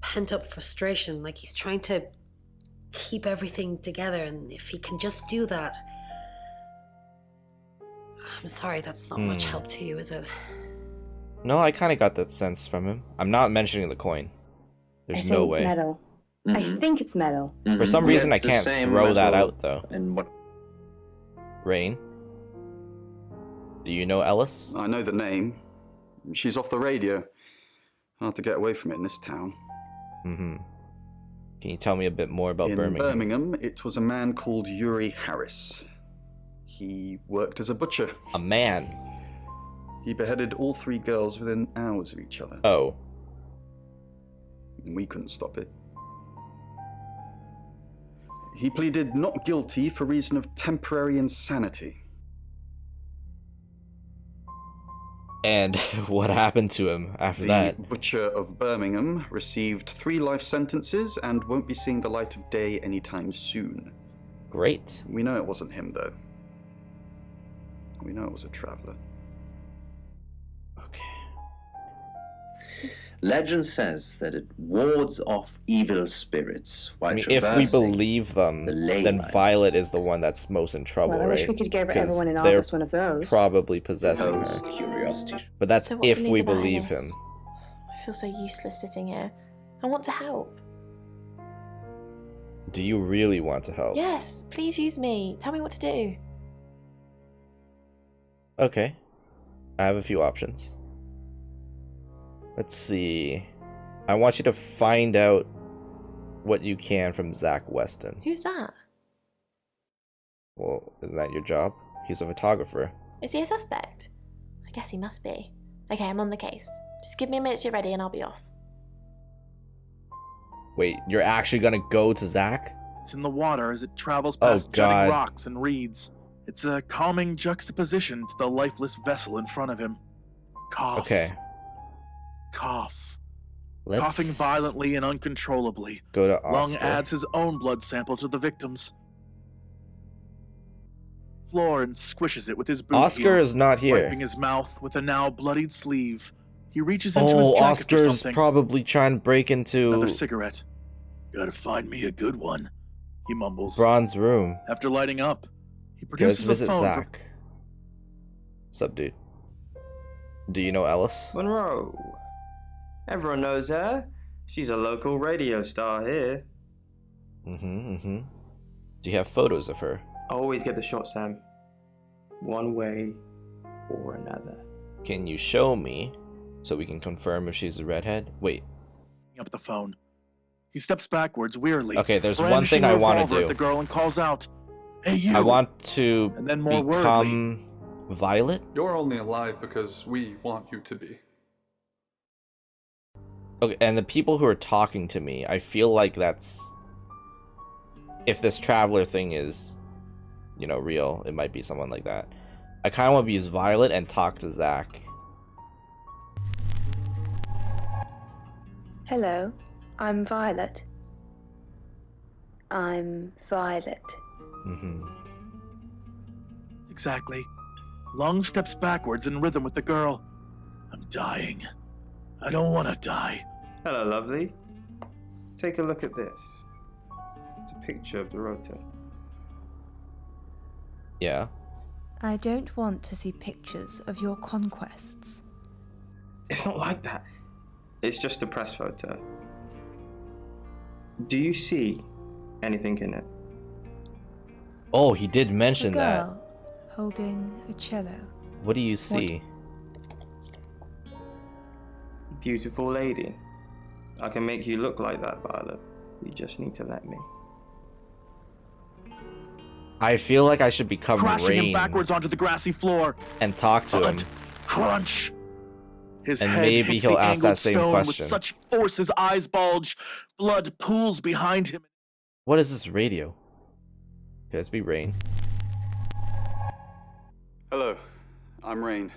pent-up frustration, like he's trying to keep everything together, and if he can just do that... I'm sorry, that's not much help to you, is it? No, I kind of got that sense from him. I'm not mentioning the coin. There's no way. Metal. I think it's metal. For some reason, I can't throw that out, though. And what? Rain? Do you know Alice? I know the name. She's off the radio. Hard to get away from it in this town. Can you tell me a bit more about in Birmingham? Birmingham, it was a man called Yuri Harris. He worked as a butcher. A man? He beheaded all 3 girls within hours of each other. Oh. And we couldn't stop it. He pleaded not guilty for reason of temporary insanity. And what happened to him after that? The butcher of Birmingham received 3 life sentences and won't be seeing the light of day anytime soon. Great. We know it wasn't him, though. We know it was a traveler. Legend says that it wards off evil spirits while I mean, if we traversing believe them, then line. Violet is the one that's most in trouble, Well, I right? wish we could give 'Cause everyone in they're August one of those. probably possessing her. Curiosity. But that's So what's if the we news about believe him. Ellis? I feel so useless sitting here. I want to help. Do you really want to help? Yes, please use me. Tell me what to do. Okay. I have a few options. Let's see. I want you to find out what you can from Zach Weston. Who's that? Well, isn't that your job? He's a photographer. Is he a suspect? I guess he must be. Okay, I'm on the case. Just give me a minute to get ready and I'll be off. Wait, you're actually gonna go to Zach? It's in the water as it travels Oh, past jutting God. rocks and reeds. It's a calming juxtaposition to the lifeless vessel in front of him. Cough. Okay. Cough. Let's Coughing violently and uncontrollably. go to Lung Oscar. adds his own blood sample to the victim's. Floor and squishes it with his boot Oscar heel, is not here. wiping his mouth with a now bloodied sleeve. He reaches into his Oh, jacket for Oscar's something. probably trying to break into Another cigarette. Gotta find me a good one, he mumbles. Bron's room. After lighting up, he Okay, let's produces a visit phone. Zach. Sup, dude? Do you know Ellis? Monroe. Everyone knows her. She's a local radio star here. Mm-hmm. Do you have photos of her? I always get the shot, Sam. One way or another. Can you show me so we can confirm if she's a redhead? Wait. Up the phone. He steps backwards weirly. Okay, there's one brandishing thing I a want to revolver do. at the girl and calls out, "Hey, you!" I want to And then more become Violet? You're only alive because we want you to be. Okay, and the people who are talking to me, I feel like that's... If this traveler thing is, you know, real, it might be someone like that. I kind of want to use Violet and talk to Zach. Hello, I'm Violet. I'm Violet. Mm-hmm. Exactly. Lung steps backwards in rhythm with the girl. I'm dying. I don't want to die. Hello, lovely. Take a look at this. It's a picture of Dorota. Yeah. I don't want to see pictures of your conquests. It's not like that. It's just a press photo. Do you see anything in it? Oh, he did A mention that. girl holding a cello. What do you see? Beautiful lady. I can make you look like that, Violet. You just need to let me. I feel like I should become Crashing him Rain backwards onto the grassy floor. and talk to him. Crunch. His And head maybe hits he'll the ask that angled same stone question. With such force his eyes bulge. Blood pools behind him. What is this radio? Okay, let's be Rain. Hello, I'm Rain.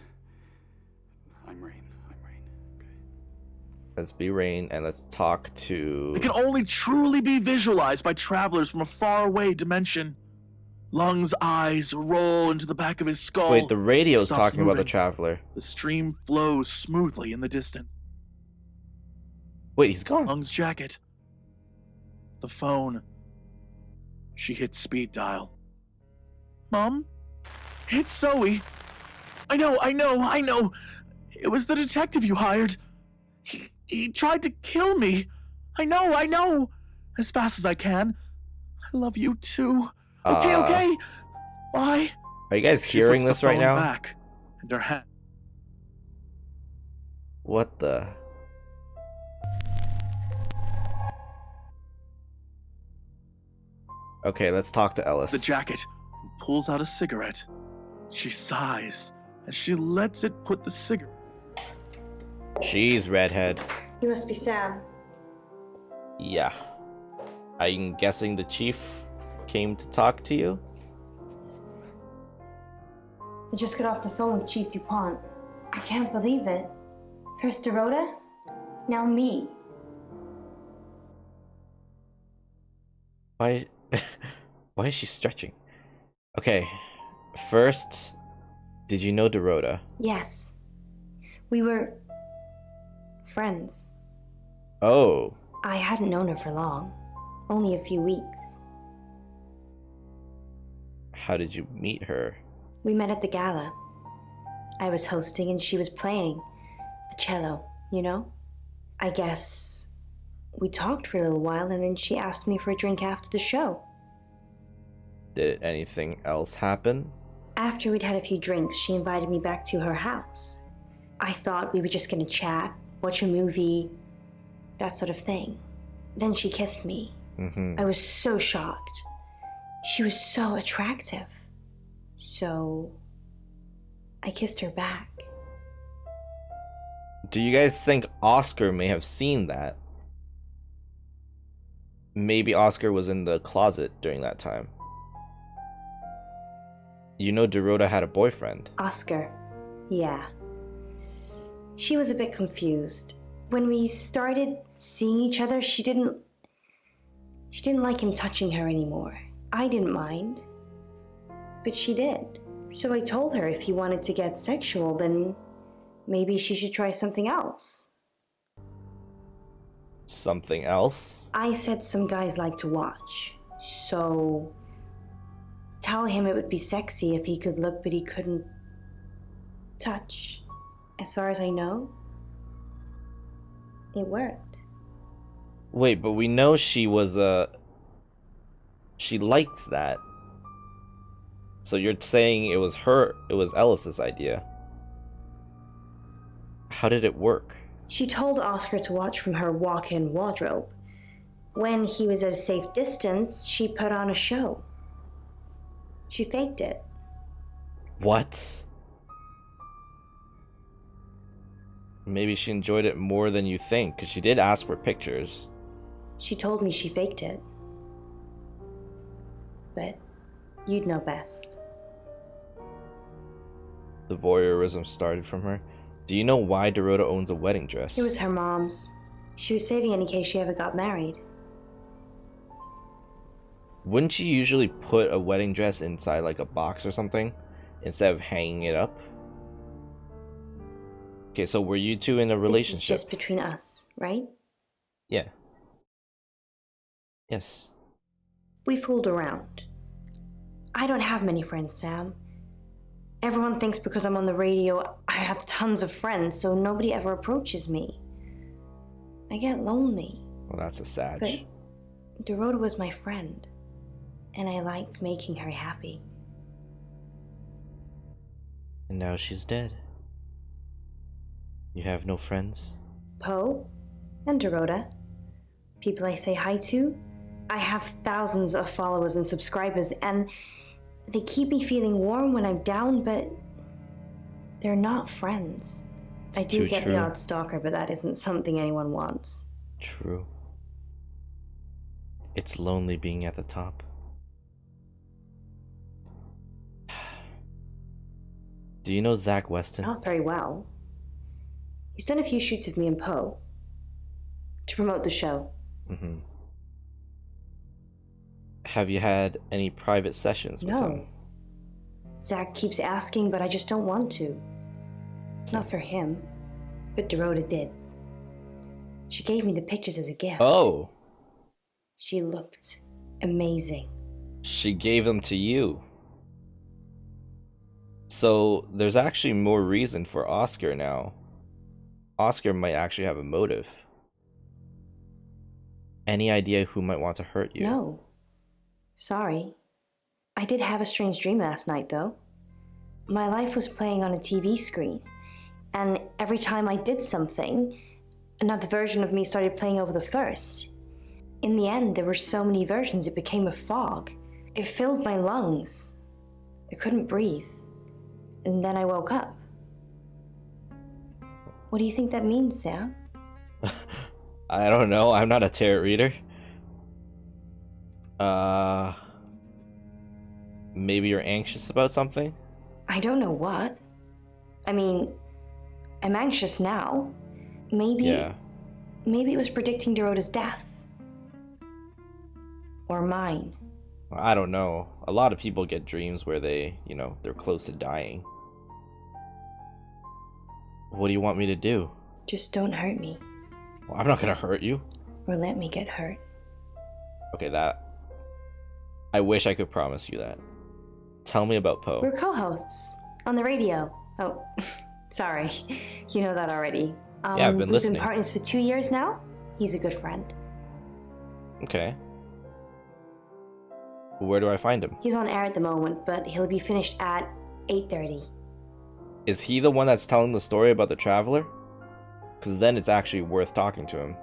Let's be Rain and let's talk to... It can only truly be visualized by travelers from a faraway dimension. Lung's eyes roll into the back of his skull. Wait, the radio's Stops talking about the moving. traveler. The stream flows smoothly in the distance. Wait, he's gone. Lung's jacket. The phone. She hits speed dial. Mom? It's Zoe. I know. It was the detective you hired. He tried to kill me. I know. As fast as I can. I love you too. Okay. Bye. Are you guys She hearing puts this the right phone now? Back, and her hand. What the... Okay, let's talk to Ellis. The jacket and pulls out a cigarette. She sighs as she lets it put the cigarette. She's redhead. You must be Sam. Yeah. I'm guessing the chief came to talk to you? I just got off the phone with Chief DuPont. I can't believe it. First Dorota, now me. Why why is she stretching? Okay. First, did you know Dorota? Yes. We were friends. Oh. I hadn't known her for long. Only a few weeks. How did you meet her? We met at the gala. I was hosting and she was playing the cello, you know? I guess we talked for a little while and then she asked me for a drink after the show. Did anything else happen? After we'd had a few drinks, she invited me back to her house. I thought we were just gonna chat, watch a movie, that sort of thing. Then she kissed me. I was so shocked. She was so attractive. So I kissed her back. Do you guys think Oscar may have seen that? Maybe Oscar was in the closet during that time. You know Dorota had a boyfriend. Oscar. Yeah. She was a bit confused. When we started seeing each other, she didn't like him touching her anymore. I didn't mind. But she did. So I told her if he wanted to get sexual, then maybe she should try something else. Something else? I said some guys like to watch. So tell him it would be sexy if he could look but he couldn't touch. As far as I know, it worked. Wait, but we know she was she liked that. So you're saying it was Ellis's idea. How did it work? She told Oscar to watch from her walk-in wardrobe. When he was at a safe distance, she put on a show. She faked it. What? Maybe she enjoyed it more than you think, because she did ask for pictures. She told me she faked it. But you'd know best. The voyeurism started from her. Do you know why Dorota owns a wedding dress? It was her mom's. She was saving it in case she ever got married. Wouldn't you usually put a wedding dress inside like a box or something instead of hanging it up? Okay, so were you two in a relationship? This is just between us, right? Yeah. Yes. We fooled around. I don't have many friends, Sam. Everyone thinks because I'm on the radio, I have tons of friends, so nobody ever approaches me. I get lonely. Well, that's a sad. But Dorota was my friend, and I liked making her happy. And now she's dead. You have no friends? Poe and Dorota. People I say hi to. I have thousands of followers and subscribers, and they keep me feeling warm when I'm down, but they're not friends. I do get the odd stalker, but that isn't something anyone wants. True. It's lonely being at the top. Do you know Zach Weston? Not very well. He's done a few shoots of me and Poe to promote the show. Have you had any private sessions with him? No. Zach keeps asking, but I just don't want to. Not for him, but Dorota did. She gave me the pictures as a gift. Oh. She looked amazing. She gave them to you. So there's actually more reason for Oscar now. Oscar might actually have a motive. Any idea who might want to hurt you? No. Sorry. I did have a strange dream last night, though. My life was playing on a TV screen, and every time I did something, another version of me started playing over the first. In the end, there were so many versions it became a fog. It filled my lungs. I couldn't breathe. And then I woke up. What do you think that means, Sam? I don't know. I'm not a tarot reader. maybe you're anxious about something? I don't know what. I mean, I'm anxious now. Maybe it was predicting Dorota's death. Or mine. I don't know. A lot of people get dreams where they, they're close to dying. What do you want me to do? Just don't hurt me. Well, I'm not gonna hurt you. Or let me get hurt. Okay, I wish I could promise you that. Tell me about Poe. We're co-hosts on the radio. Oh, sorry. You know that already. Yeah, I've been listening. We've been partners for 2 years now. He's a good friend. Okay. Where do I find him? He's on air at the moment, but he'll be finished at 8:30. Is he the one that's telling the story about the Traveler? Because then it's actually worth talking to him.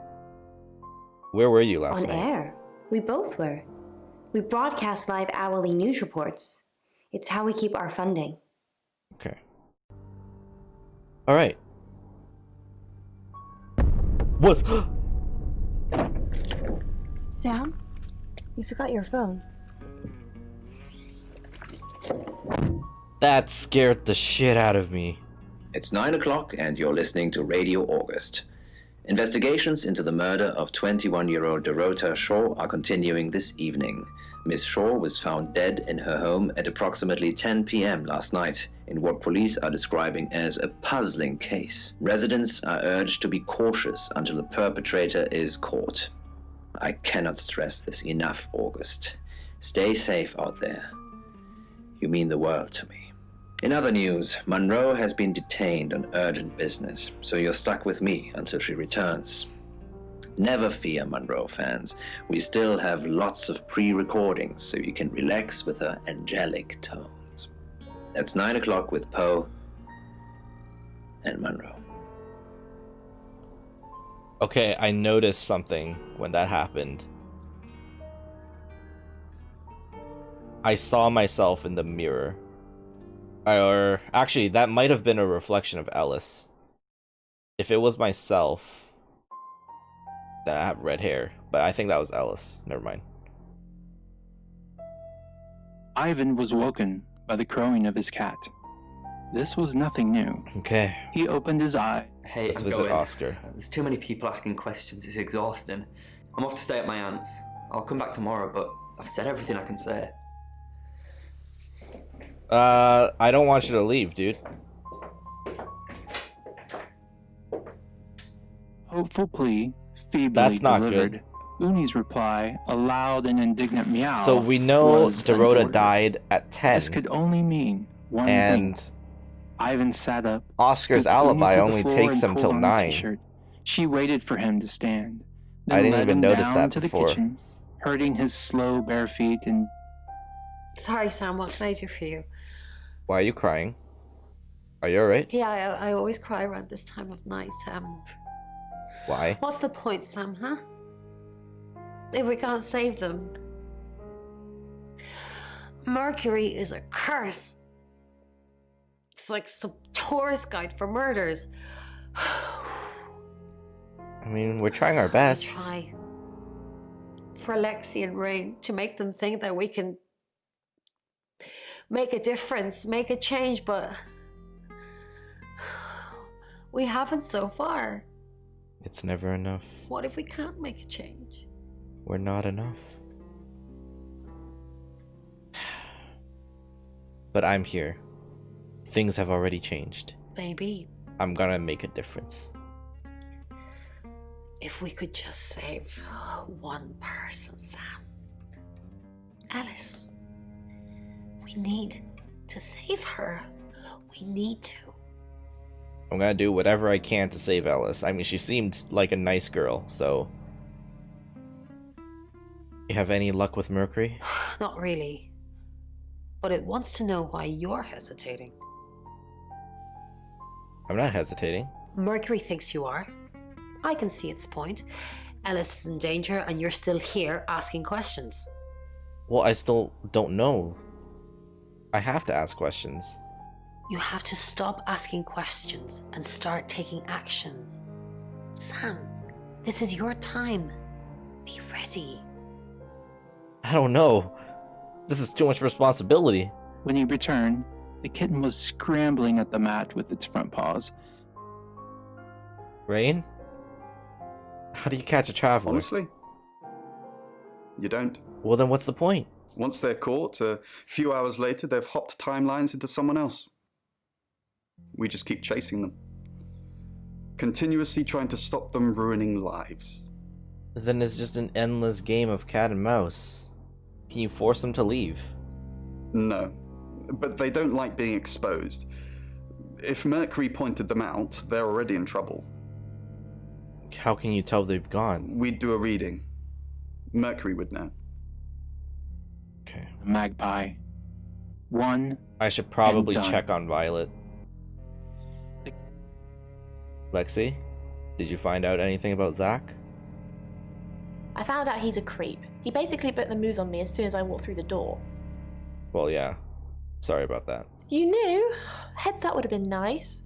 Where were you last night? On air. We both were. We broadcast live hourly news reports. It's how we keep our funding. Okay. All right. What? Sam, you forgot your phone. That scared the shit out of me. It's 9 o'clock and you're listening to Radio August. Investigations into the murder of 21-year-old Dorota Shaw are continuing this evening. Miss Shaw was found dead in her home at approximately 10 p.m. last night in what police are describing as a puzzling case. Residents are urged to be cautious until the perpetrator is caught. I cannot stress this enough, August. Stay safe out there. You mean the world to me. In other news, Monroe has been detained on urgent business, so you're stuck with me until she returns. Never fear, Monroe fans. We still have lots of pre-recordings, so you can relax with her angelic tones. That's 9 o'clock with Poe and Monroe. Okay, I noticed something when that happened. I saw myself in the mirror. Or, actually, that might have been a reflection of Ellis. If it was myself, then I have red hair. But I think that was Ellis. Never mind. Ivan was woken by the crowing of his cat. This was nothing new. Okay. He opened his eye. Hey, let's I'm visit going. Oscar. There's too many people asking questions. It's exhausting. I'm off to stay at my aunt's. I'll come back tomorrow, but I've said everything I can say. I don't want you to leave, dude. Hopeful plea, feebly That's not delivered. good. Uni's reply, a loud and indignant meow. So we know was Dorota unaborted. died at 10. This could only mean one and thing. Ivan sat up. Oscar's took Uni alibi to the only floor takes and him pulled till on her 9. t-shirt. She waited for him to stand. I Then didn't led even him notice down that to before. the kitchen, herding his slow bare feet and... Sorry, Sam, what can I do for you? Why are you crying? Are you alright? Yeah, I always cry around this time of night. Why? What's the point, Sam, huh? If we can't save them. Mercury is a curse. It's like some tourist guide for murders. I mean, we're trying our best. We try. For Alexi and Rain, to make them think that we can make a difference, make a change, but we haven't so far. It's never enough. What if we can't make a change? We're not enough. But I'm here. Things have already changed. Baby, I'm gonna make a difference. if we could just save one person, Sam. Alice. We need to save her. We need to. I'm gonna do whatever I can to save Ellis. I mean, she seemed like a nice girl, so... You have any luck with Mercury? Not really. But it wants to know why you're hesitating. I'm not hesitating. Mercury thinks you are. I can see its point. Ellis is in danger and you're still here asking questions. Well, I still don't know. I have to ask questions. You have to stop asking questions and start taking actions. Sam, this is your time. Be ready. I don't know. This is too much responsibility. When you return, the kitten was scrambling at the mat with its front paws. Rain? How do you catch a traveler? Honestly, you don't. Well, then what's the point? Once they're caught, a few hours later, they've hopped timelines into someone else. We just keep chasing them, continuously trying to stop them ruining lives. Then it's just an endless game of cat and mouse. Can you force them to leave? No, but they don't like being exposed. If Mercury pointed them out, they're already in trouble. How can you tell they've gone? We'd do a reading. Mercury would know. Okay. Magpie. One. I should probably and done. check on Violet. Lexi, did you find out anything about Zach? I found out he's a creep. He basically put the moves on me as soon as I walked through the door. Well, yeah. Sorry about that. You knew? Heads up would have been nice.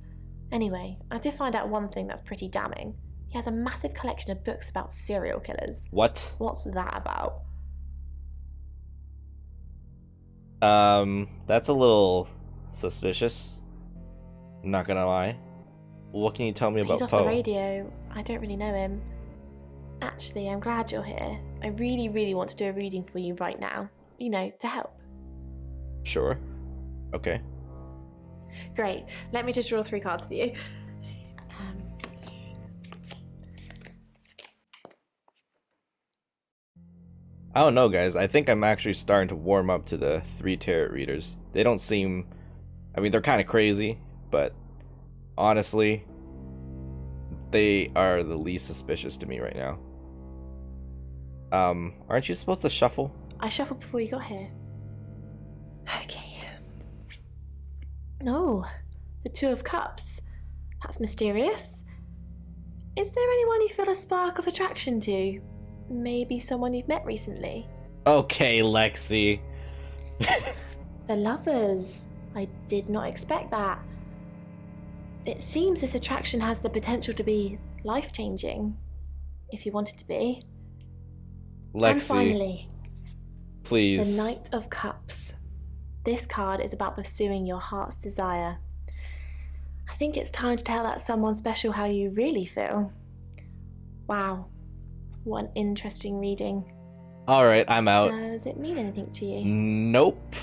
Anyway, I did find out one thing that's pretty damning. He has a massive collection of books about serial killers. What? What's that about? That's a little suspicious. I'm not gonna lie. What can you tell me about He's off Poe? the radio. I don't really know him. Actually, I'm glad you're here. I really, really want to do a reading for you right now. You know, to help. Sure. Okay. Great. Let me just draw 3 cards for you. I don't know, guys. I think I'm actually starting to warm up to the 3 tarot readers. They don't seem... I mean, they're kind of crazy, but honestly, they are the least suspicious to me right now. Aren't you supposed to shuffle? I shuffled before you got here. Okay. Oh, the 2 of Cups. That's mysterious. Is there anyone you feel a spark of attraction to? Maybe someone you've met recently? Okay, Lexi. The Lovers. I did not expect that. It seems this attraction has the potential to be life-changing. If you want it to be. Lexi. And finally, please. the Knight of Cups. This card is about pursuing your heart's desire. I think it's time to tell that someone special how you really feel. Wow. What an interesting reading. Alright, I'm out. Does it mean anything to you? Nope.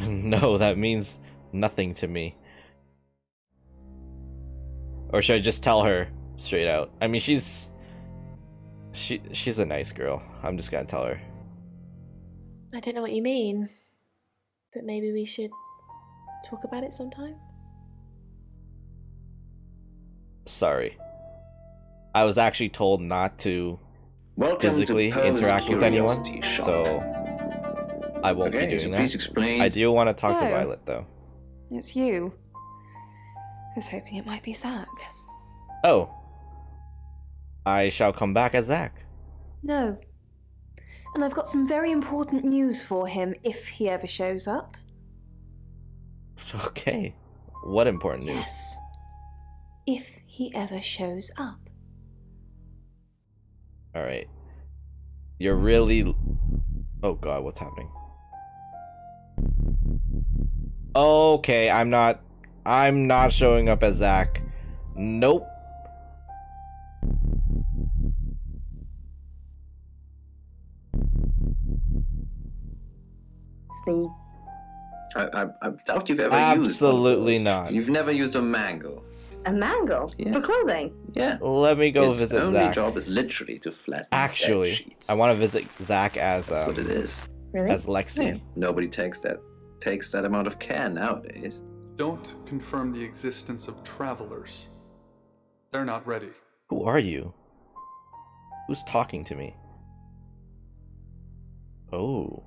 No, that means nothing to me. Or should I just tell her straight out? I mean, she's a nice girl. I'm just gonna tell her. I don't know what you mean, but maybe we should talk about it sometime? Sorry. I was actually told not to Welcome physically to interact with anyone, Curiosity Shop. so I won't be doing so that. please explain. I do want to talk to Oh. Violet, though. It's you. I was hoping it might be Zach. Oh. I shall come back as Zach. No. And I've got some very important news for him if he ever shows up. Okay. What important news? Yes. If he ever shows up. Alright. You're really... Oh god, what's happening? Okay, I'm not showing up as Zach. Nope. See? I doubt you've ever used Absolutely one of those. not. You've never used a mangle. A mangle? Yeah. For clothing? Yeah. Let me go Its visit only Zach. job is literally to flatten Actually, bed sheets. I want to visit Zach as That's what it is. Really? as Lexi. Yeah. Nobody takes that amount of care nowadays. Don't confirm the existence of travelers. They're not ready. Who are you? Who's talking to me? Oh.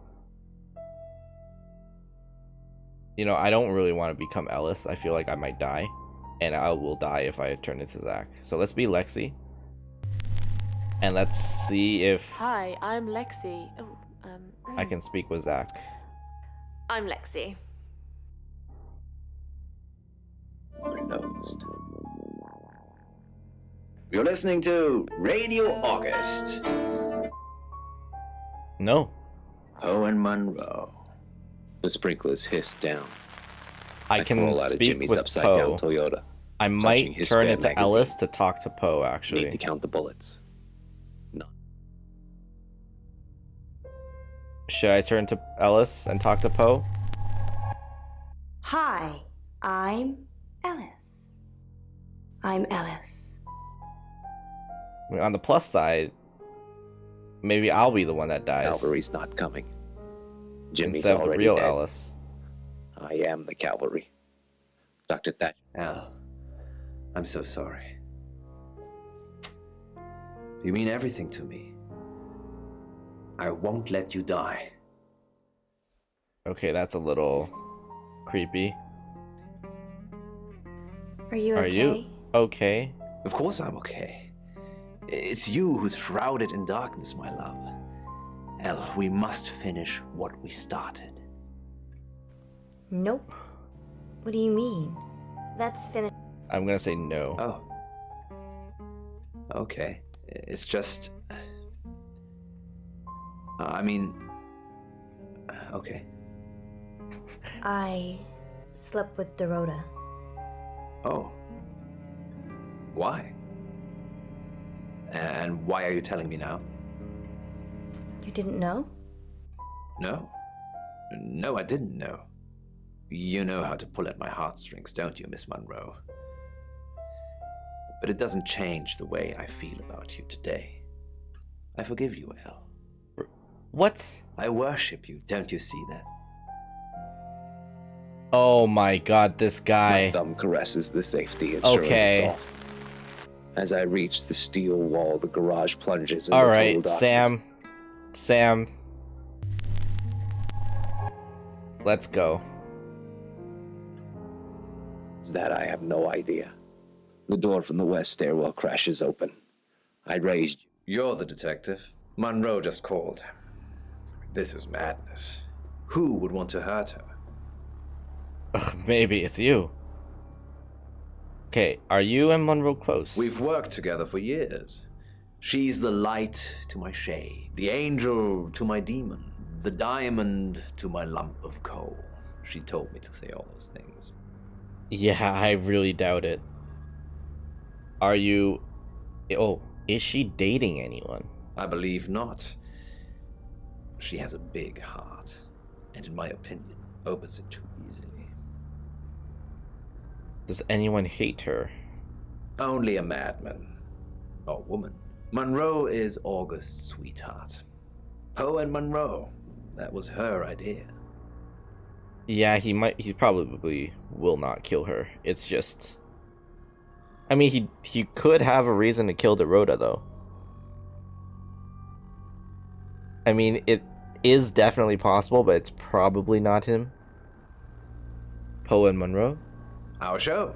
You know, I don't really want to become Ellis. I feel like I might die. And I will die if I turn into Zach. So let's be Lexi. And let's see if Hi, I'm Lexi. Oh, I can speak with Zach. I'm Lexi. Nosed. You're listening to Radio August. No. Poe and Monroe. The sprinklers hissed down. I can crawl out of speak Jimmy's with upside-down Poe. Toyota, I touching might his turn spare it to magazine. Ellis to talk to Poe, actually. Need to count the bullets. Should I turn to Ellis and talk to Poe? Hi, I'm Ellis. I'm Ellis. I mean, on the plus side, maybe I'll be the one that dies. Cavalry's not coming. Jimmy's instead of the already real dead. Ellis. I am the cavalry. Dr. Thatcher. Al, I'm so sorry. You mean everything to me. I won't let you die. Okay, that's a little creepy. Are you okay? Are you okay? Of course I'm okay. It's you who's shrouded in darkness, my love. El, we must finish what we started. Nope. What do you mean? Let's finish. I'm gonna say no. Oh. Okay. It's just... okay. I slept with Dorota. Oh. Why? And why are you telling me now? You didn't know? No. No, I didn't know. You know how to pull at my heartstrings, don't you, Miss Monroe? But it doesn't change the way I feel about you today. I forgive you, El. What? I worship you, don't you see that? Oh my god, this guy. My thumb caresses the safety insurance off. As I reach the steel wall, the garage plunges into Alright, total darkness. Sam. Let's go. That I have no idea. The door from the west stairwell crashes open. I raised you. You're the detective. Monroe just called. This is madness. Who would want to hurt her? Maybe it's you. Okay, are you and Monroe close? We've worked together for years. She's the light to my shade, the angel to my demon, the diamond to my lump of coal. She told me to say all those things. Yeah, I really doubt it. Are you... Oh, is she dating anyone? I believe not. She has a big heart, and in my opinion, opens it too easily. Does anyone hate her? Only a madman. Or woman. Monroe is August's sweetheart. Poe and Monroe. That was her idea. Yeah, he probably will not kill her. It's just... I mean, he could have a reason to kill Dorota, though. I mean, it is definitely possible, but it's probably not him. Poe and Monroe? Our show.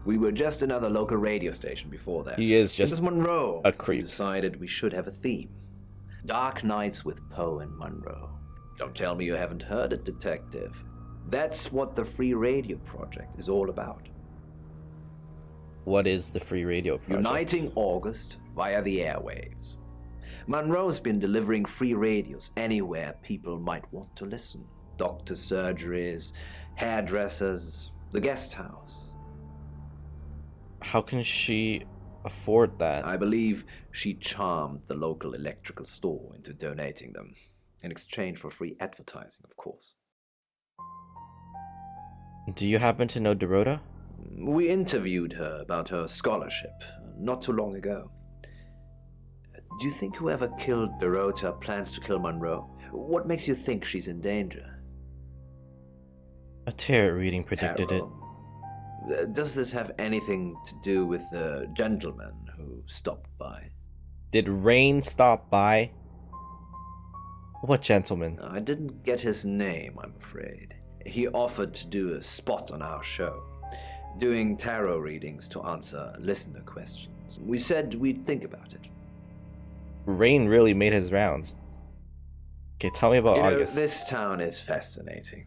We were just another local radio station before that. He is just Miss Monroe a creep. Decided we should have a theme. Dark Nights with Poe and Monroe. Don't tell me you haven't heard it, detective. That's what the Free Radio Project is all about. What is the Free Radio Project? Uniting August via the airwaves. Monroe's been delivering free radios anywhere people might want to listen. Doctor surgeries, hairdressers, the guest house. How can she afford that? I believe she charmed the local electrical store into donating them, in exchange for free advertising, of course. Do you happen to know Dorota? We interviewed her about her scholarship not too long ago. Do you think whoever killed Dorota plans to kill Monroe? What makes you think she's in danger? A tarot reading predicted Tarot. Does this have anything to do with the gentleman who stopped by? Did Rain stop by? What gentleman? I didn't get his name, I'm afraid. He offered to do a spot on our show, doing tarot readings to answer listener questions. We said we'd think about it. Rain really made his rounds. Okay, tell me about August. This town is fascinating.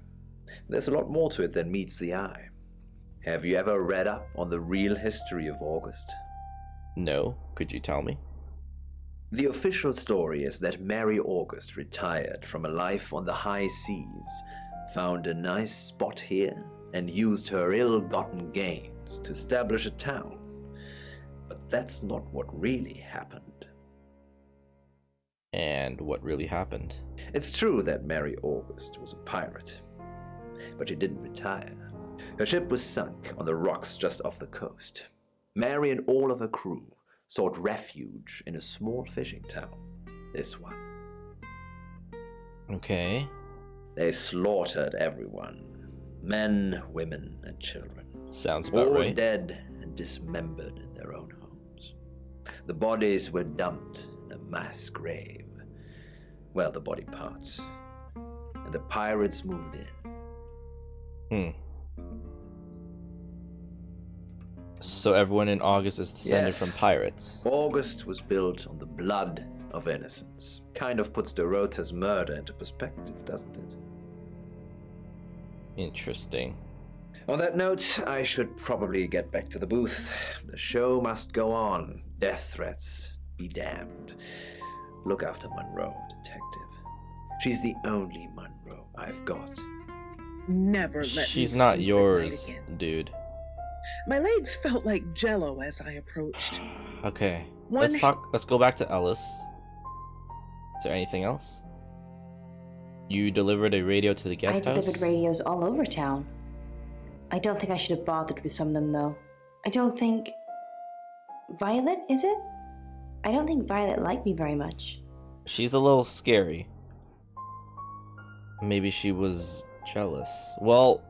There's a lot more to it than meets the eye. Have you ever read up on the real history of August? No. Could you tell me? The official story is that Mary August retired from a life on the high seas, found a nice spot here, and used her ill-gotten gains to establish a town. But that's not what really happened. And what really happened? It's true that Mary August was a pirate, but she didn't retire. Her ship was sunk on the rocks just off the coast. Mary and all of her crew sought refuge in a small fishing town. This one. Okay. They slaughtered everyone. Men, women, and children. Sounds about all right. Dead and dismembered in their own homes. The bodies were dumped in a mass grave. Well, the body parts. And the pirates moved in. So everyone in August is descended Yes. from pirates. August was built on the blood of innocents. Kind of puts Dorota's murder into perspective, doesn't it? Interesting. On that note, I should probably get back to the booth. The show must go on. Death threats be damned. Look after Monroe, detective. She's the only Monroe I've got. Never let me She's not sleep at yours, night again. dude. My legs felt like jello as I approached. Okay. One- Let's go back to Ellis. Is there anything else? You delivered a radio to the I guest house? delivered radios all over town. I don't think I should have bothered with some of them, though. I don't think... Violet, is it? I don't think Violet liked me very much. She's a little scary. Maybe she was jealous. Well,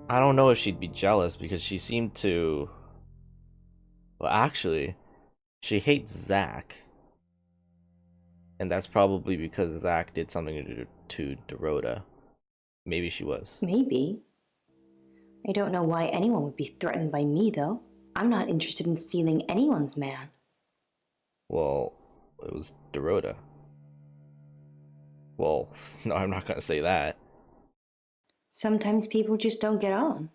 I don't know if she'd be jealous because she seemed to... Well, actually, she hates Zach. And that's probably because Zach did something to Dorota. Maybe she was. Maybe. I don't know why anyone would be threatened by me, though. I'm not interested in stealing anyone's man. Well, it was Dorota. Well, no, I'm not gonna say that. Sometimes people just don't get on.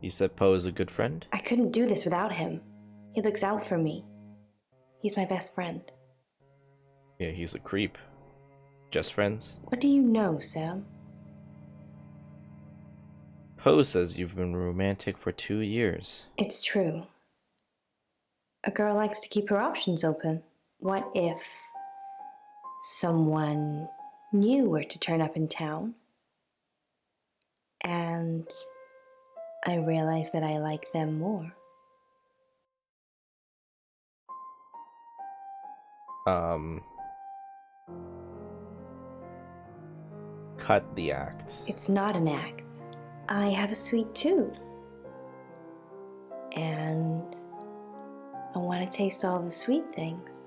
You said Poe is a good friend? I couldn't do this without him. He looks out for me. He's my best friend. Yeah, he's a creep. Just friends? What do you know, Sam? Poe says you've been romantic for 2 years. It's true. A girl likes to keep her options open. What if someone new were to turn up in town and I realized that I like them more? Cut the act. It's not an act. I have a sweet tooth. And I want to taste all the sweet things.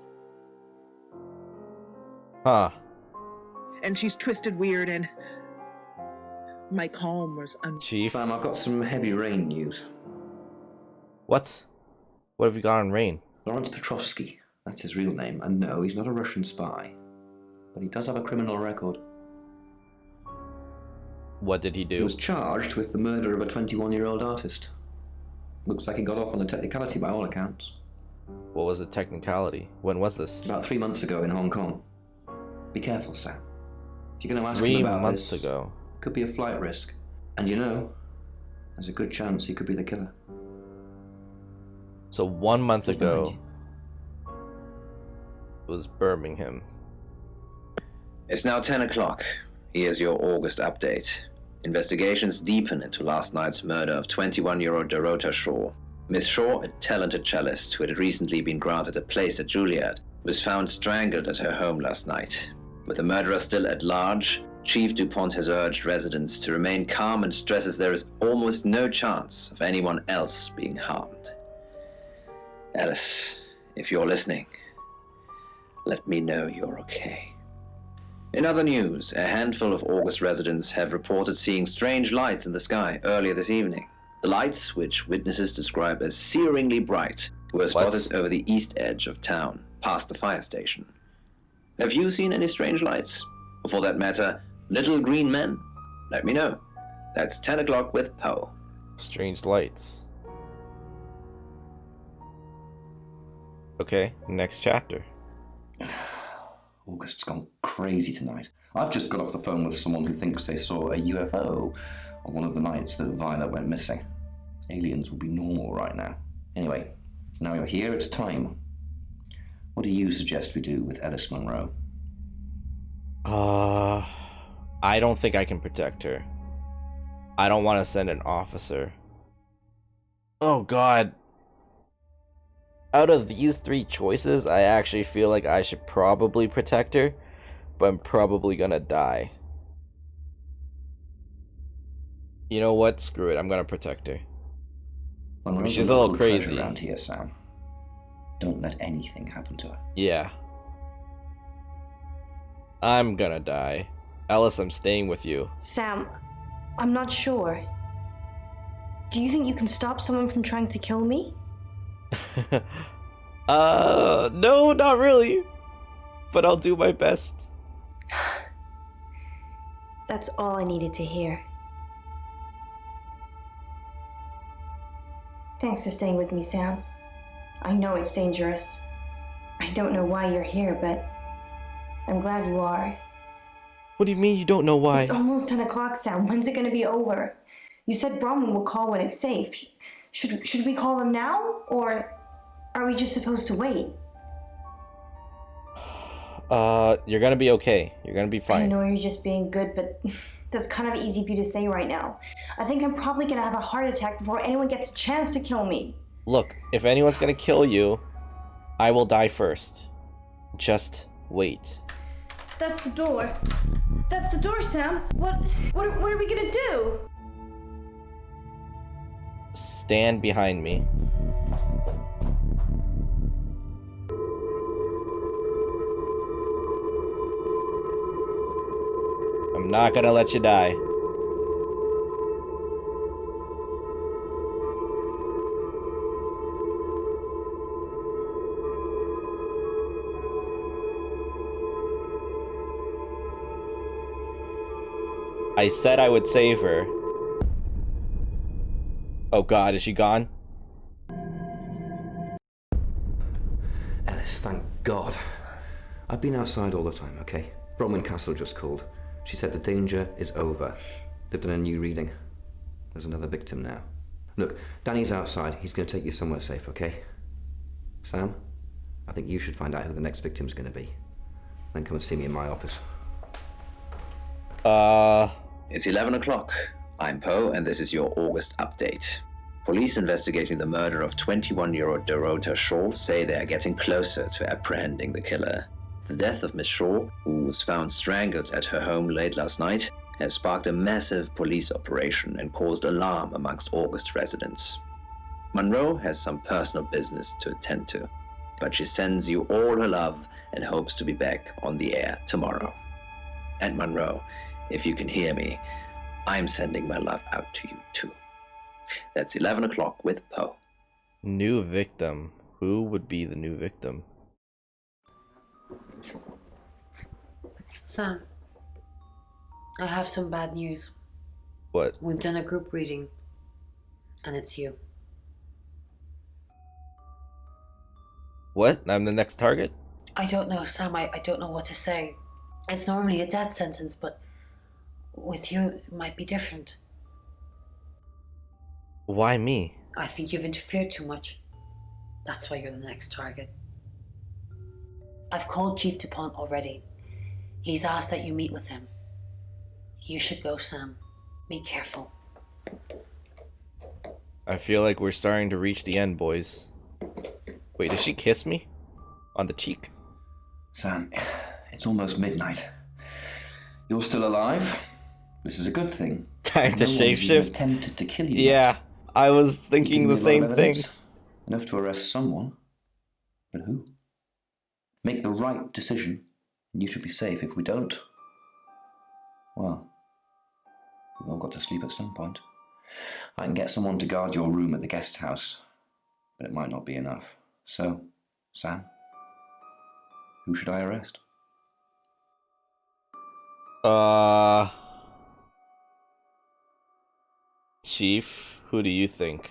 Huh. And she's twisted weird and... My calm was Chief? Sam, I've got some heavy rain news. What? What have you got on Rain? Lawrence Petrovsky, that's his real name, and no, he's not a Russian spy. But he does have a criminal record. What did he do? He was charged with the murder of a 21-year-old artist. Looks like he got off on a technicality by all accounts. What was the technicality? When was this? About 3 months ago in Hong Kong. Be careful, Sam. If you're going to ask 3 him about months this, ago. Could be a flight risk. And you know, there's a good chance he could be the killer. So 1 month ago was Birmingham. It's now 10 o'clock. Here's your August update. Investigations deepen into last night's murder of 21-year-old Dorota Shaw. Miss Shaw, a talented cellist who had recently been granted a place at Juilliard, was found strangled at her home last night. With the murderer still at large, Chief DuPont has urged residents to remain calm and stresses there is almost no chance of anyone else being harmed. Alice, if you're listening, let me know you're okay. In other news, a handful of August residents have reported seeing strange lights in the sky earlier this evening. The lights, which witnesses describe as searingly bright, were spotted over the east edge of town, past the fire station. Have you seen any strange lights? Or for that matter, little green men? Let me know. That's 10 o'clock with Poe. Strange lights. Okay, next chapter. August's gone crazy tonight. I've just got off the phone with someone who thinks they saw a UFO on one of the nights that Violet went missing. Aliens will be normal right now. Anyway, now you're here, it's time. What do you suggest we do with Ellis Monroe? I don't think I can protect her. I don't want to send an officer. Oh god. Out of these three choices, I actually feel like I should probably protect her, but I'm probably gonna die. You know what? Screw it. I'm gonna protect her. I mean, she's a little crazy around here, Sam. Don't let anything happen to her. Yeah. I'm gonna die. Alice, I'm staying with you. Sam, I'm not sure. Do you think you can stop someone from trying to kill me? No, not really. But I'll do my best. That's all I needed to hear. Thanks for staying with me, Sam. I know it's dangerous. I don't know why you're here, but I'm glad you are. What do you mean you don't know why? It's almost 10 o'clock, Sam. When's it gonna be over? You said Bronwyn will call when it's safe. Should we call him now? Or are we just supposed to wait? You're gonna be okay. You're gonna be fine. I know you're just being good, but that's kind of easy for you to say right now. I think I'm probably gonna have a heart attack before anyone gets a chance to kill me. Look, if anyone's gonna kill you, I will die first. Just wait. That's the door. That's the door, Sam. What are we gonna do? Stand behind me. I'm not gonna let you die. I said I would save her. Oh god, is she gone? Alice, thank God. I've been outside all the time, okay? Bronwyn Castle just called. She said the danger is over. They've done a new reading. There's another victim now. Look, Danny's outside. He's going to take you somewhere safe, okay? Sam, I think you should find out who the next victim's going to be. Then come and see me in my office. It's 11 o'clock. I'm Poe, and this is your August update. Police investigating the murder of 21-year-old Dorota Shaw say they are getting closer to apprehending the killer. The death of Miss Shaw, who was found strangled at her home late last night, has sparked a massive police operation and caused alarm amongst August residents. Monroe has some personal business to attend to, but she sends you all her love and hopes to be back on the air tomorrow. And Monroe, if you can hear me, I'm sending my love out to you too. That's 11 o'clock with Poe. New victim. Who would be the new victim? Sam, I have some bad news. What? We've done a group reading, and it's you. What? I'm the next target? I don't know, Sam. I don't know what to say. It's normally a death sentence, but with you, it might be different. Why me? I think you've interfered too much. That's why you're the next target. I've called Chief DuPont already. He's asked that you meet with him. You should go, Sam. Be careful. I feel like we're starting to reach the end, boys. Wait, did she kiss me? On the cheek? Sam, it's almost midnight. You're still alive? This is a good thing. Time to shapeshift. Attempted to kill you. Yeah, I was thinking the same thing. Enough to arrest someone, but who? Make the right decision, and you should be safe. If we don't, well, we've all got to sleep at some point. I can get someone to guard your room at the guest house, but it might not be enough. So, Sam, who should I arrest? Chief, who do you think?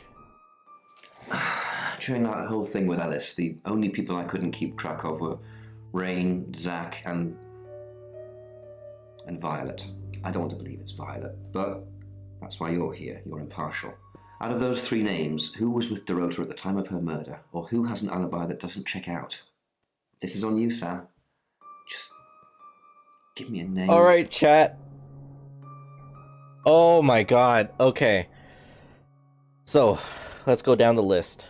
during that whole thing with Ellis, the only people I couldn't keep track of were Rain, Zach, and Violet. I don't want to believe it's Violet, but that's why you're here. You're impartial. Out of those three names, who was with Dorota at the time of her murder, or who has an alibi that doesn't check out? This is on you, Sam. Just give me a name. All right, chat. Oh my god. Okay. So, let's go down the list.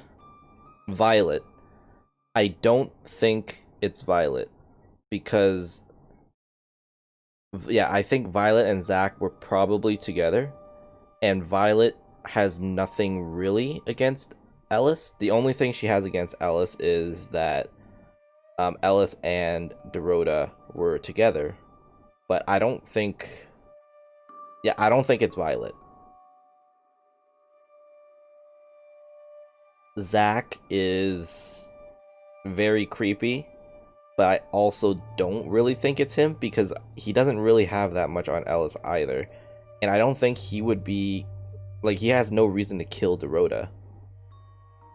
Violet. I don't think it's Violet because I think Violet and Zach were probably together, and Violet has nothing really against Ellis. The only thing she has against Ellis is that Ellis and Dorota were together, but I don't think it's Violet. Zach is very creepy, but I also don't really think it's him because he doesn't really have that much on Ellis either. And I don't think he would be, like, he has no reason to kill Dorota.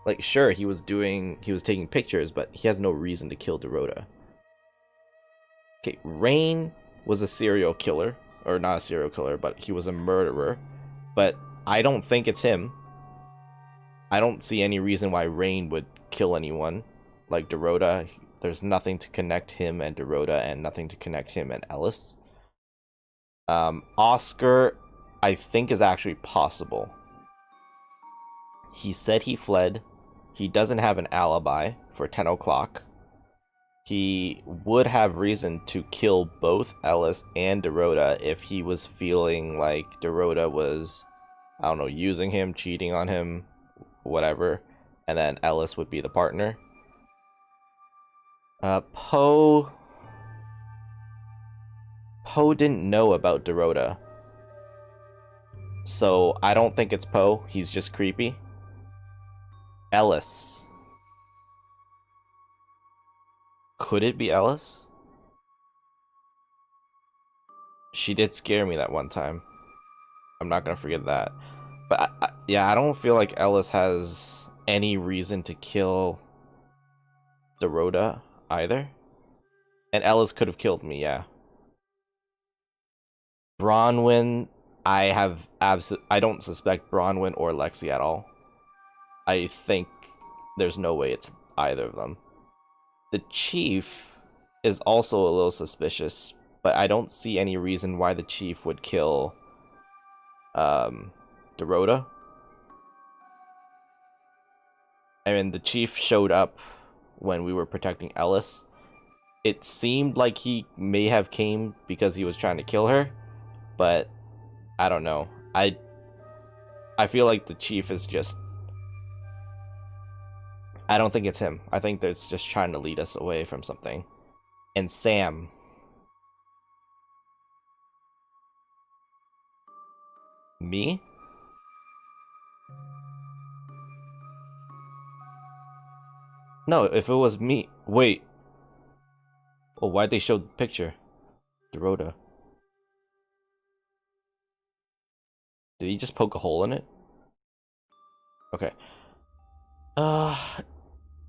Like, sure, he was taking pictures, but he has no reason to kill Dorota. Okay, Rain was a serial killer, or not a serial killer, but he was a murderer. But I don't think it's him. I don't see any reason why Rain would kill anyone like Dorota. There's nothing to connect him and Dorota, and nothing to connect him and Ellis. Oscar, I think, is actually possible. He said he fled. He doesn't have an alibi for 10 o'clock. He would have reason to kill both Ellis and Dorota if he was feeling like Dorota was, I don't know, using him, cheating on him, whatever, and then Ellis would be the partner. Poe didn't know about Dorota, so I don't think it's Poe. He's just creepy. Ellis. Could it be Ellis? She did scare me that one time. I'm not gonna forget that. But I don't feel like Ellis has any reason to kill Dorota either. And Ellis could have killed me, yeah. Bronwyn, I don't suspect Bronwyn or Lexi at all. I think there's no way it's either of them. The chief is also a little suspicious, but I don't see any reason why the chief would kill Dorota. I mean, the chief showed up when we were protecting Ellis. It seemed like he may have came because he was trying to kill her, but I don't know. I feel like the chief is just... I don't think it's him. I think they're just trying to lead us away from something. And Sam. Me? No, if it was me... Wait. Oh, why'd they show the picture? Dorota. Did he just poke a hole in it? Okay.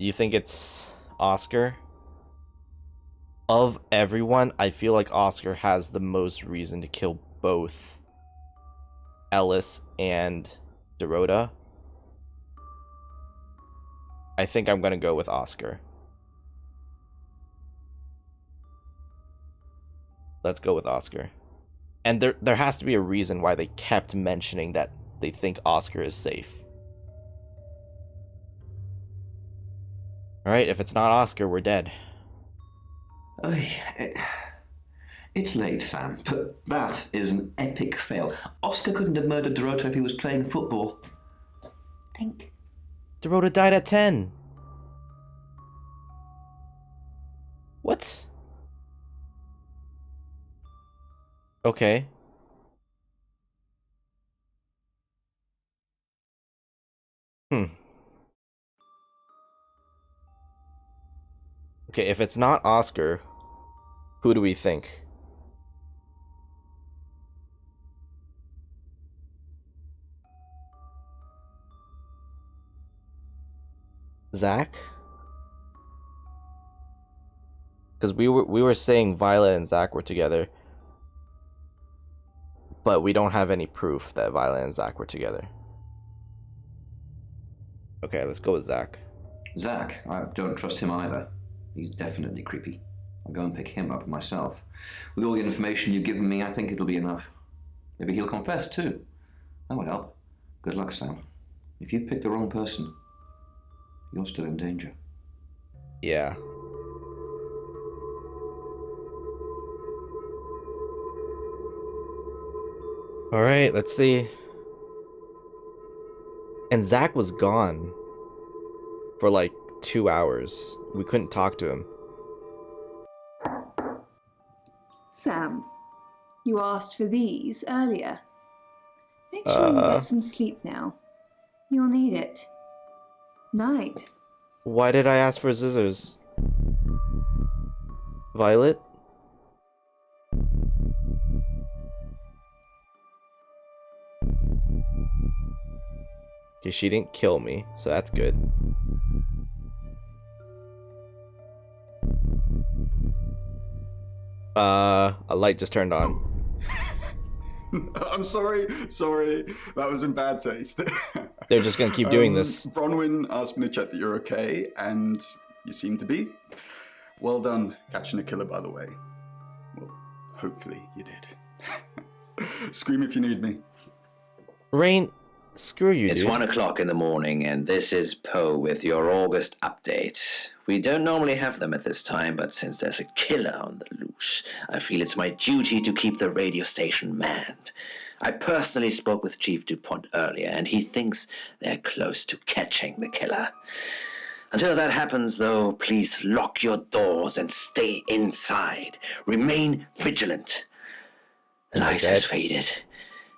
You think it's Oscar? Of everyone, I feel like Oscar has the most reason to kill both Ellis and Dorota. I think I'm gonna go with Oscar. Let's go with Oscar. And there has to be a reason why they kept mentioning that they think Oscar is safe. Alright, if it's not Oscar, we're dead. It's late, Sam, but that is an epic fail. Oscar couldn't have murdered Dorota if he was playing football. Think. Dorota died at 10. What? Okay. Okay, if it's not Oscar, who do we think? Zach? Because we were saying Violet and Zach were together, but we don't have any proof that Violet and Zach were together. Okay, let's go with Zach. Zach, I don't trust him either. He's definitely creepy. I'll go and pick him up myself. With all the information you've given me, I think it'll be enough. Maybe he'll confess too. That would help. Good luck, Sam. If you've picked the wrong person, you're still in danger. Yeah. Alright, let's see. And Zach was gone for like 2 hours. We couldn't talk to him. Sam, you asked for these earlier. Make sure you get some sleep now. You'll need it. Night. Why did I ask for scissors? Violet? Okay, she didn't kill me, so that's good. A light just turned on. I'm sorry. That was in bad taste. They're just gonna keep doing this. Bronwyn asked me to check that you're okay, and you seem to be. Well done catching a killer, by the way. Well, hopefully you did. Scream if you need me. Rain, screw you, It's dude. 1 o'clock in the morning, and this is Poe with your August update. We don't normally have them at this time, but since there's a killer on the loose, I feel it's my duty to keep the radio station manned. I personally spoke with Chief DuPont earlier, and he thinks they're close to catching the killer. Until that happens, though, please lock your doors and stay inside. Remain vigilant. The light has faded,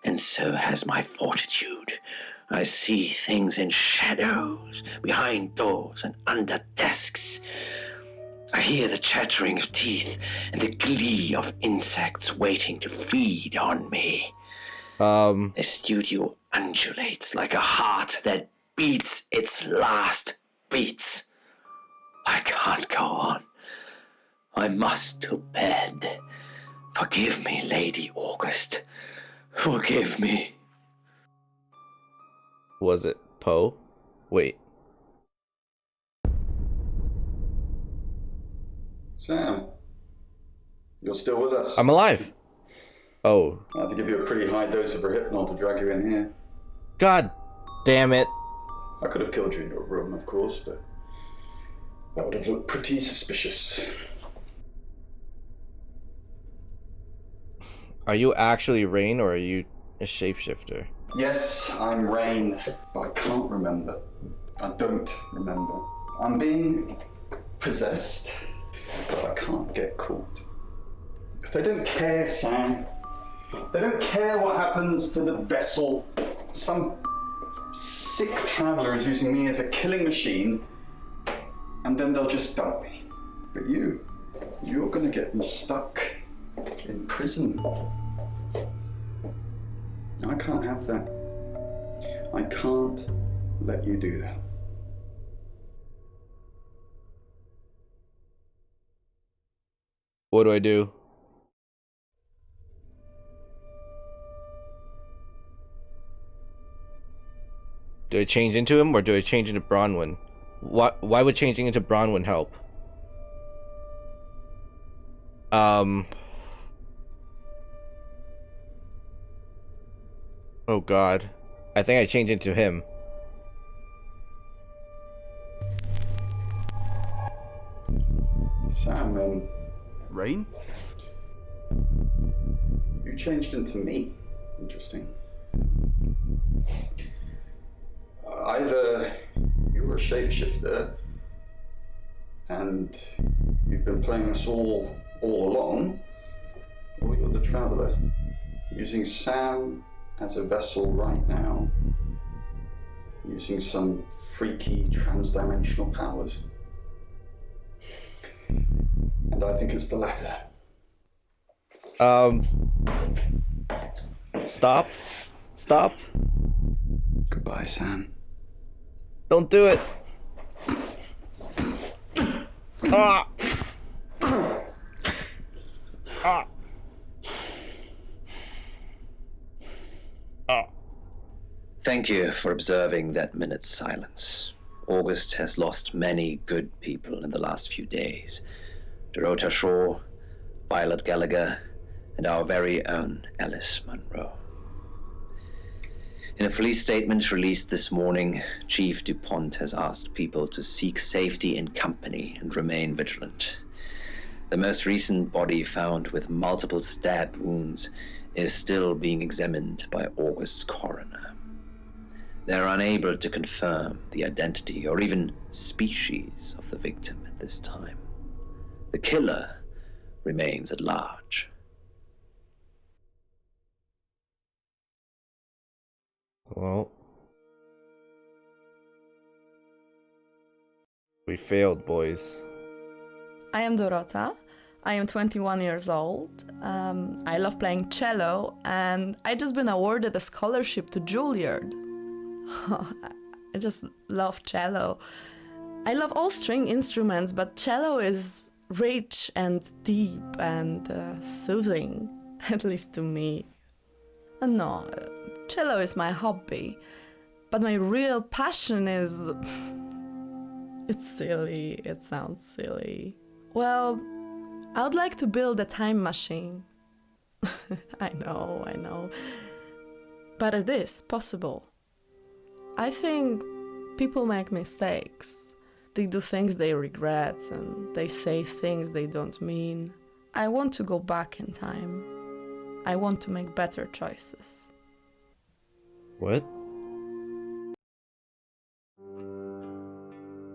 and so has my fortitude. I see things in shadows, behind doors and under desks. I hear the chattering of teeth and the glee of insects waiting to feed on me. The studio undulates like a heart that beats its last beats. I can't go on. I must to bed. Forgive me, Lady August. Forgive me. Was it Poe? Wait. Sam, you're still with us. I'm alive. Oh. I had to give you a pretty high dose of Rohypnol to drag you in here. God damn it. I could have killed you in your room, of course, but that would have looked pretty suspicious. Are you actually Rain or are you a shapeshifter? Yes, I'm Rain, but I can't remember. I don't remember. I'm being possessed, but I can't get caught. They don't care, Sam. They don't care what happens to the vessel. Some sick traveler is using me as a killing machine, and then they'll just dump me. But you're gonna get me stuck in prison. I can't have that. I can't let you do that. What do I do? Do I change into him or do I change into Bronwyn? Why would changing into Bronwyn help? Oh god. I think I changed into him. Sam and Rain? You changed into me. Interesting. Either you're a shapeshifter and you've been playing us all along, or you're the traveler, using Sam as a vessel right now, using some freaky trans-dimensional powers. And I think it's the latter. Stop. Stop. Goodbye, Sam. Don't do it. Ah! Ah! Ah! Thank you for observing that minute's silence. August has lost many good people in the last few days. Dorota Shaw, Violet Gallagher, and our very own Alice Munro. In a police statement released this morning, Chief DuPont has asked people to seek safety in company and remain vigilant. The most recent body, found with multiple stab wounds, is still being examined by August's coroner. They're unable to confirm the identity or even species of the victim at this time. The killer remains at large. Well, we failed, boys. I am Dorota. I am 21 years old. I love playing cello, and I just been awarded a scholarship to Juilliard. I just love cello. I love all string instruments, but cello is rich and deep and soothing, at least to me. No, cello is my hobby, but my real passion is... It's silly, it sounds silly. Well, I would like to build a time machine. I know. But it is possible. I think people make mistakes. They do things they regret and they say things they don't mean. I want to go back in time. I want to make better choices. What?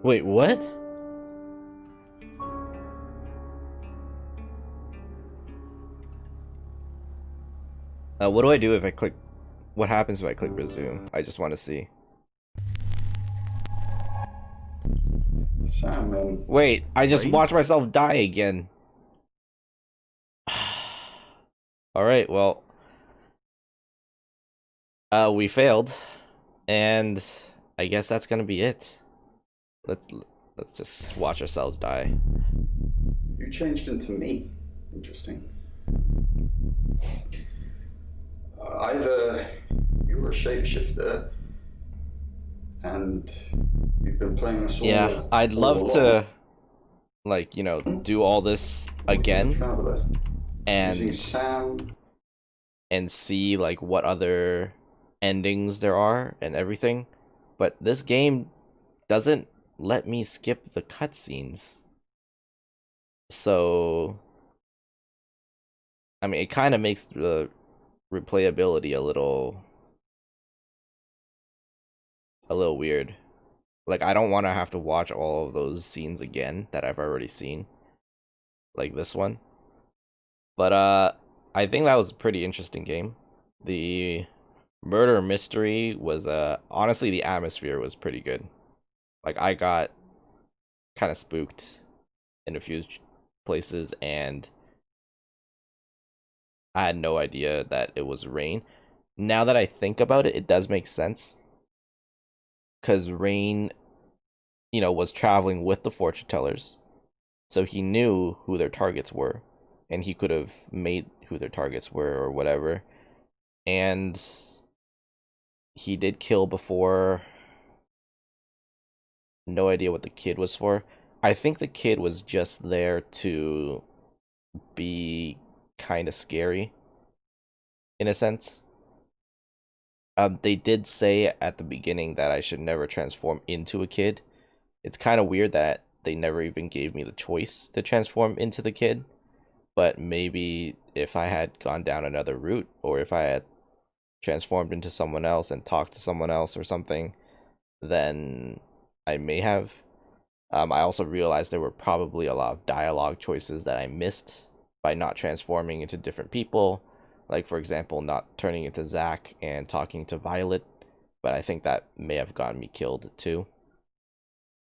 Wait, what? What do I do if I click... What happens if I click resume? I just want to see. Sam, wait, I just watched myself die again. Alright, well... we failed. And I guess that's gonna be it. Let's just watch ourselves die. You changed into me. Interesting. Either you're a shapeshifter and you've been playing us all. Yeah, I'd love to, like, you know, do all this again and see like what other endings there are and everything, but this game doesn't let me skip the cutscenes. So I mean, it kind of makes the replayability a little weird. Like, I don't want to have to watch all of those scenes again that I've already seen, like this one. But I think that was a pretty interesting game. The murder mystery was honestly, the atmosphere was pretty good. Like, I got kind of spooked in a few places, and I had no idea that it was Rain. Now that I think about it, it does make sense. Because Rain, you know, was traveling with the fortune tellers. So he knew who their targets were. And he could have made who their targets were or whatever. And he did kill before. No idea what the kid was for. I think the kid was just there to be kind of scary, in a sense. They did say at the beginning that I should never transform into a kid. It's kind of weird that they never even gave me the choice to transform into the kid. But maybe if I had gone down another route, or if I had transformed into someone else and talked to someone else or something, then I may have. I also realized there were probably a lot of dialogue choices that I missed by not transforming into different people. Like, for example, not turning into Zach and talking to Violet. But I think that may have gotten me killed too.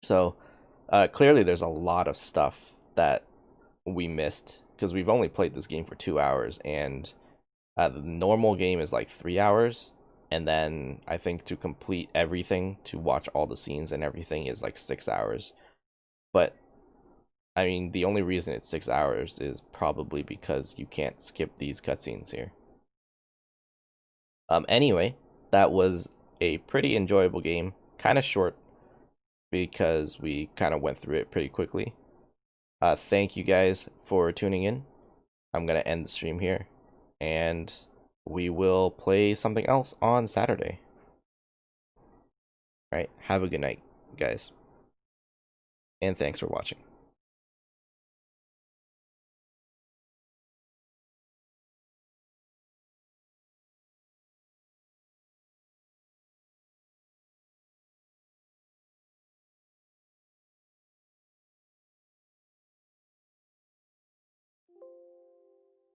So, clearly there's a lot of stuff that we missed. Because we've only played this game for 2 hours. And the normal game is like 3 hours. And then I think to complete everything, to watch all the scenes and everything, is like 6 hours. But I mean, the only reason it's 6 hours is probably because you can't skip these cutscenes here. Anyway, that was a pretty enjoyable game. Kind of short because we kind of went through it pretty quickly. Thank you guys for tuning in. I'm going to end the stream here, and we will play something else on Saturday. All right, have a good night, guys. And thanks for watching.